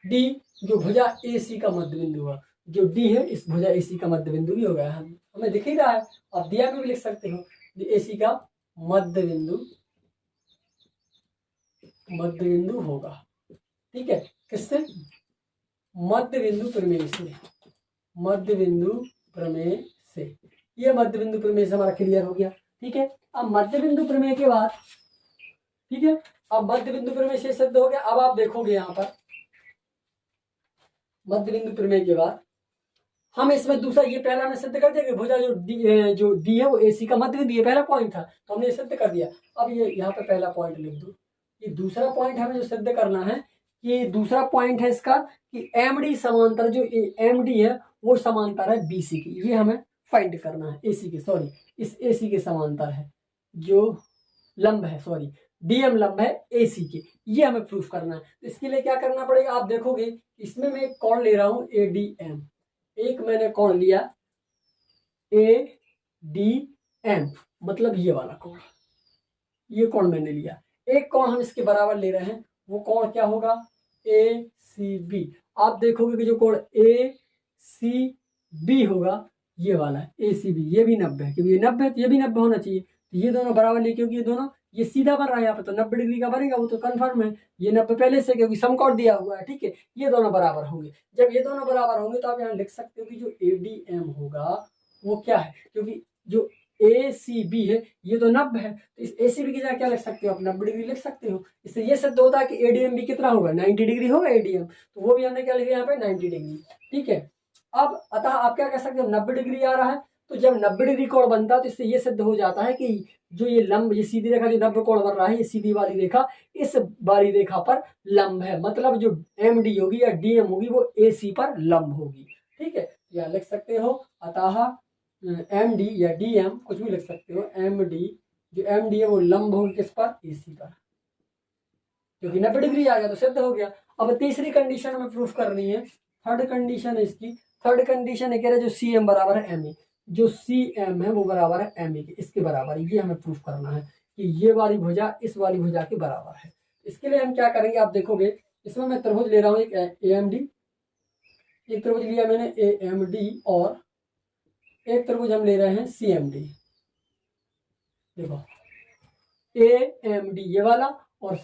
डी, जो भुजा एसी का मध्य बिंदु हुआ, जो डी है इस भुजा एसी का मध्य बिंदु भी हो गया। हमें दिख ही रहा है, आप दिया में भी लिख सकते हो, एसी का मध्य बिंदु होगा। ठीक है, किससे, मध्य बिंदु प्रमेय से, मध्य बिंदु प्रमेय से। ये मध्य बिंदु प्रमेय से हमारा क्लियर हो गया। ठीक है, अब मध्य बिंदु प्रमेय के बाद, ठीक है, अब मध्य बिंदु प्रमेय से सिद्ध हो गया। अब आप देखोगे यहाँ पर मध्य बिंदु प्रमेय के बाद हम इसमें दूसरा, ये पहला हमने सिद्ध कर दिया कि भुजा जो डी है वो एसी का मध्य बिंदु, ये पहला पॉइंट था तो हमने सिद्ध कर दिया। अब ये यहाँ पे पहला पॉइंट लिख दो, ये दूसरा पॉइंट हमें जो सिद्ध करना है, ये दूसरा पॉइंट है इसका कि एमडी समांतर, जो एमडी है वो समांतर है बीसी की। ये हमें फाइंड करना है, एसी के, सॉरी इस एसी के समांतर है, जो लंब है, सॉरी डीएम लंब है एसी के, ये हमें प्रूफ करना है। तो इसके लिए क्या करना पड़ेगा, आप देखोगे इसमें मैं एक कोण ले रहा हूं एडीएम, एक मैंने कोण लिया एडीएम, मतलब ये वाला कोण, ये कोण मैंने लिया। एक कोण हम इसके बराबर ले रहे हैं, वो कोण क्या होगा, एसीबी। आप देखोगे कि जो कोण एसीबी होगा ये वाला है एसीबी, ये भी 90 है, क्योंकि ये 90 है तो ये भी 90 होना चाहिए। तो ये दोनों बराबर ले, क्योंकि ये दोनों ये सीधा बन रहा है यहाँ पे तो 90 डिग्री का बनेगा, वो तो कंफर्म है। ये 90 पहले से, क्योंकि समकोण दिया हुआ है। ठीक है, ये दोनों बराबर होंगे। जब ये दोनों बराबर होंगे तो आप यहाँ लिख सकते हो कि जो एडीएम होगा वो क्या है, क्योंकि जो एसीबी है ये तो 90 है, तो इस एसीबी की जगह क्या लिख सकते हो आप, 90 डिग्री लिख सकते हो। इससे ये सिद्ध होता है कि एडीएम भी कितना होगा, 90 डिग्री होगा एडीएम, तो वो भी हमने क्या लिखा यहाँ पे, 90 डिग्री। ठीक है, अब अतः आप क्या कह सकते हो, 90 डिग्री आ रहा है, तो जब 90 डिग्री कोण बनता है तो इससे ये सिद्ध हो जाता है कि जो ये लंब, ये सीधी रेखा जो 90 कोण बन रहा है, ये सीधी वाली रेखा इस वाली रेखा पर लंब है, मतलब जो एमडी होगी या डीएम होगी वो एसी पर लंब होगी। ठीक है, या लिख सकते हो अतः एमडी या डीएम, कुछ भी लिख सकते हो, एमडी, जो एमडी है वो लंब होगी किस पर, एसी पर, क्योंकि 90 डिग्री आ गया तो सिद्ध हो गया। अब तीसरी कंडीशन हमें प्रूफ करनी है, थर्ड कंडीशन है इसकी। थर्ड कंडीशन है कह रहे जो सी एम बराबर है एम ए, जो सी एम है वो बराबर है एम ए के, इसके बराबर, ये हमें प्रूफ करना है कि ये वाली भुजा इस वाली भुजा के बराबर है। इसके लिए हम क्या करेंगे, आप देखोगे इसमें मैं त्रिभुज ले रहा हूँ एक ए एम डी, एक त्रिभुज लिया मैंने ए एम डी, और एक त्रिभुज हम ले रहे हैं सी एम डी। देखो ए एम डी ये वाला, और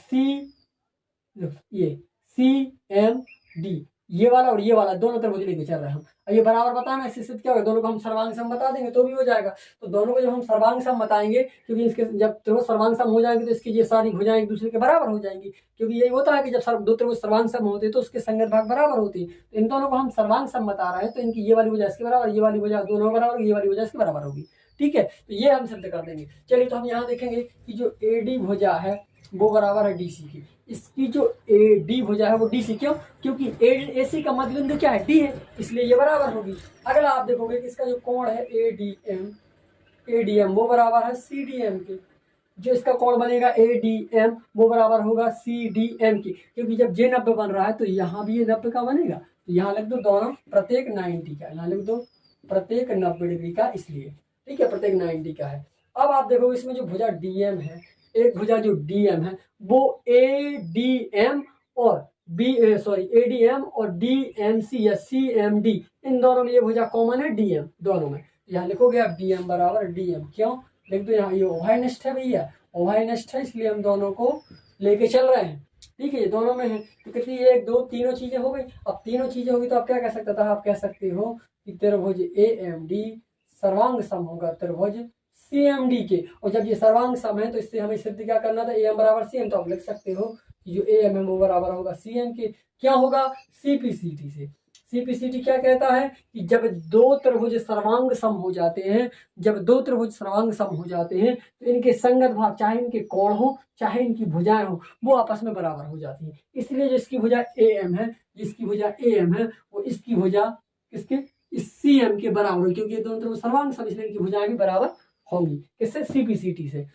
ये सी एम डी ये वाला, और ये वाला, दोनों त्रिभुज लेके चल रहे हैं हम। अब ये बराबर बताना, इससे सिद्ध क्या होगा, दोनों को हम सर्वांग सम बता देंगे तो भी हो जाएगा। तो दोनों को जब हम सर्वांग सम बताएंगे, क्योंकि इसके जब त्रिभुज सर्वांग सम हो जाएंगे तो इसकी ये सारी भुजाएं एक दूसरे के बराबर हो जाएंगी, क्योंकि यही होता है कि जब दो त्रिभुज सर्वांग सम होते हैं तो उसके संगत भाग बराबर होते हैं। तो इन दोनों को हम सर्वांग सम बता रहे हैं, तो इनकी ये वाली भुजा इसके बराबर, ये वाली भुजा दोनों बराबर, ये वाली भुजा इसके बराबर होगी। ठीक है, तो ये हम सिद्ध कर देंगे। चलिए, तो हम यहाँ देखेंगे कि जो एडी भुजा है वो बराबर है डीसी की। इसकी जो ए डी भुजा है वो डीसी, क्यों, क्योंकि एसी का मध्य बिंदु क्या है, डी है, इसलिए ये बराबर होगी। अगला आप देखोगे कि इसका जो कोण है एडीएम वो बराबर है सीडीएम के, जो इसका कोण बनेगा एडीएम वो बराबर होगा सीडीएम की, क्योंकि जब जे 90 बन रहा है तो यहाँ भी ये 90 का बनेगा। तो यहाँ लिख दो दोनों प्रत्येक 90 का, यहाँ लिख दो प्रत्येक 90 डिग्री का, इसलिए। ठीक है, प्रत्येक 90 का है। अब आप देखो इसमें जो भुजा डीएम है, एक भुजा जो डीएम है वो एडीएम और एडीएम और डीएमसी या सीएमडी, इन दोनों में ये भुजा कॉमन है डीएम दोनों में। यहाँ लिखोगे आप डीएम बराबर डीएम, क्यों लिख दो, यहाँ ये ओवाइनिस्ट है भैया, ओवाइनिस्ट है, इसलिए हम दोनों को लेके चल रहे हैं। ठीक है, ये दोनों में है तो कितनी, एक दो तीनों चीजें हो गई। अब तीनों चीजें होगी तो आप क्या कह सकते था, आप कह सकते हो कि त्रिभुज एएमडी सर्वांग सम होगा त्रिभुज सीएमडी के। और जब ये सर्वांग सम है तो इससे हमें सिद्ध क्या करना था, एम बराबर सीएम, तो आप लिख सकते हो कि जो एम है वो बराबर होगा सीएम के। क्या होगा, सीपीसीटी से। सीपीसीटी क्या कहता है कि जब दो त्रिभुज सर्वांग सम हो जाते हैं, जब दो त्रिभुज सर्वांग सम हो जाते हैं तो इनके संगत भाग, चाहे इनके कोण हो चाहे इनकी भुजाएं हो, वो आपस में बराबर हो जाती हैं। इसलिए जिसकी भुजा एएम है, जिसकी भुजा एएम है वो इसकी भुजा किसके इस CM के बराबर होगी, क्योंकि ये दोनों तरफ सर्वांग समिश्रण की भुजाएं भी बराबर होंगी। किससे? CPCT से।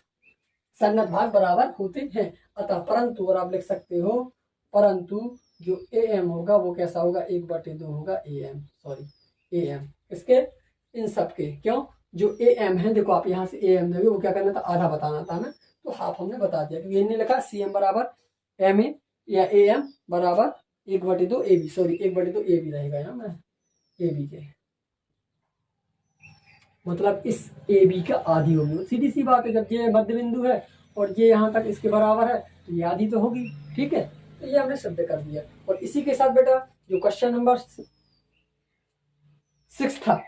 संगत भाग बराबर होते हैं। अतः परंतु, और आप लिख सकते हो परंतु जो AM होगा वो कैसा होगा? 1/2 होगा AM, सॉरी AM इसके इन सब के। क्यों? जो AM है, देखो आप यहाँ से AM दोगे, वो क्या करना था? आधा बताना था ना, तो हाफ हमने बता दिया, क्योंकि इन्हें लिखा CM बराबर MA या AM बराबर 1/2 AB, सॉरी 1/2 AB रहेगा यहाँ में, AB के मतलब इस AB का आधी होगी। सीधी सी बात है, जब ये मध्य बिंदु है और ये यहाँ तक इसके बराबर है तो ये आधी तो होगी। ठीक है, तो ये हमने सिद्ध कर दिया। और इसी के साथ बेटा जो क्वेश्चन नंबर 6 था,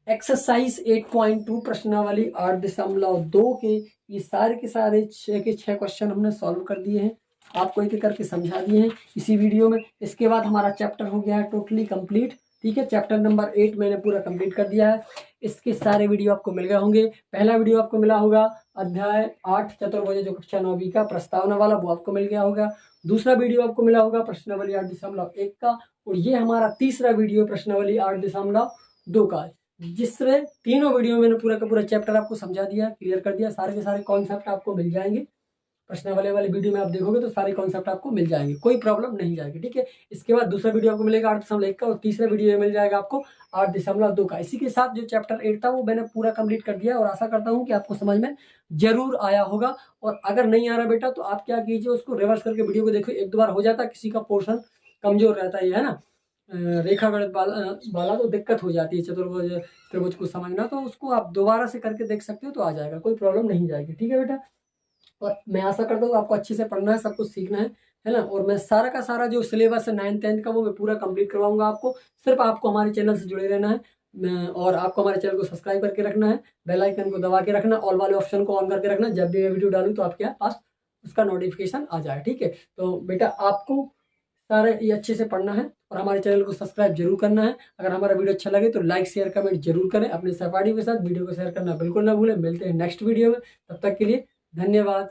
एक्सरसाइज 8.2 प्रश्नावली 8.2 के ये सारे के सारे 6 के 6 क्वेश्चन हमने सॉल्व कर दिए हैं, आपको एक एक करके समझा दिए हैं इसी वीडियो में। इसके बाद हमारा चैप्टर हो गया है टोटली कंप्लीट। ठीक है, चैप्टर नंबर 8 मैंने पूरा कंप्लीट कर दिया है। इसके सारे वीडियो आपको मिल गए होंगे। पहला वीडियो आपको मिला होगा अध्याय 8 चतुर्भुज जो कक्षा 9 का प्रस्तावना वाला, वो आपको मिल गया होगा। दूसरा वीडियो आपको मिला होगा प्रश्नावली 8.1 का, और ये हमारा तीसरा वीडियो प्रश्नावली 8.2 का, जिससे तीनों वीडियो में मैंने पूरा का पूरा चैप्टर आपको समझा दिया, क्लियर कर दिया। सारे के सारे कॉन्सेप्ट आपको मिल जाएंगे। प्रश्नावली वाले वीडियो में आप देखोगे तो सारे कॉन्सेप्ट आपको मिल जाएंगे, कोई प्रॉब्लम नहीं जाएगी। ठीक है, इसके बाद दूसरा वीडियो आपको मिलेगा 8.1 का, और तीसरा वीडियो मिल जाएगा आपको 8.2 का। इसी के साथ जो चैप्टर 8 था वो मैंने पूरा कंप्लीट कर दिया, और आशा करता हूँ कि आपको समझ में जरूर आया होगा। और अगर नहीं आ रहा बेटा तो आप क्या कीजिए, उसको रिवर्स करके वीडियो को देखो, एक दो बार हो जाता है, किसी का पोर्शन कमजोर रहता है ना, रेखा गणित वाला तो दिक्कत हो जाती है चतुर्भुज त्रिभुज को समझना, तो उसको आप दोबारा से करके देख सकते हो तो आ जाएगा, कोई प्रॉब्लम नहीं जाएगी। ठीक है बेटा, और मैं आशा करता हूँ आपको अच्छे से पढ़ना है, सब कुछ सीखना है ना। और मैं सारा का सारा जो सिलेबस है 9th 10th का वो मैं पूरा कंप्लीट करवाऊंगा आपको। सिर्फ आपको हमारे चैनल से जुड़े रहना है, और आपको हमारे चैनल को सब्सक्राइब करके रखना है, बेल आइकन को दबा के रखना, ऑल वाले ऑप्शन को ऑन करके रखना, जब भी मैं वीडियो डालूँ तो आपके पास उसका नोटिफिकेशन आ जाए। ठीक है, तो बेटा आपको सारे ये अच्छे से पढ़ना है, और हमारे चैनल को सब्सक्राइब जरूर करना है। अगर हमारा वीडियो अच्छा लगे तो लाइक शेयर कमेंट जरूर करें, अपने सहपाठी के साथ वीडियो को शेयर करना बिल्कुल ना भूलें। मिलते हैं नेक्स्ट वीडियो में, तब तक के लिए धन्यवाद।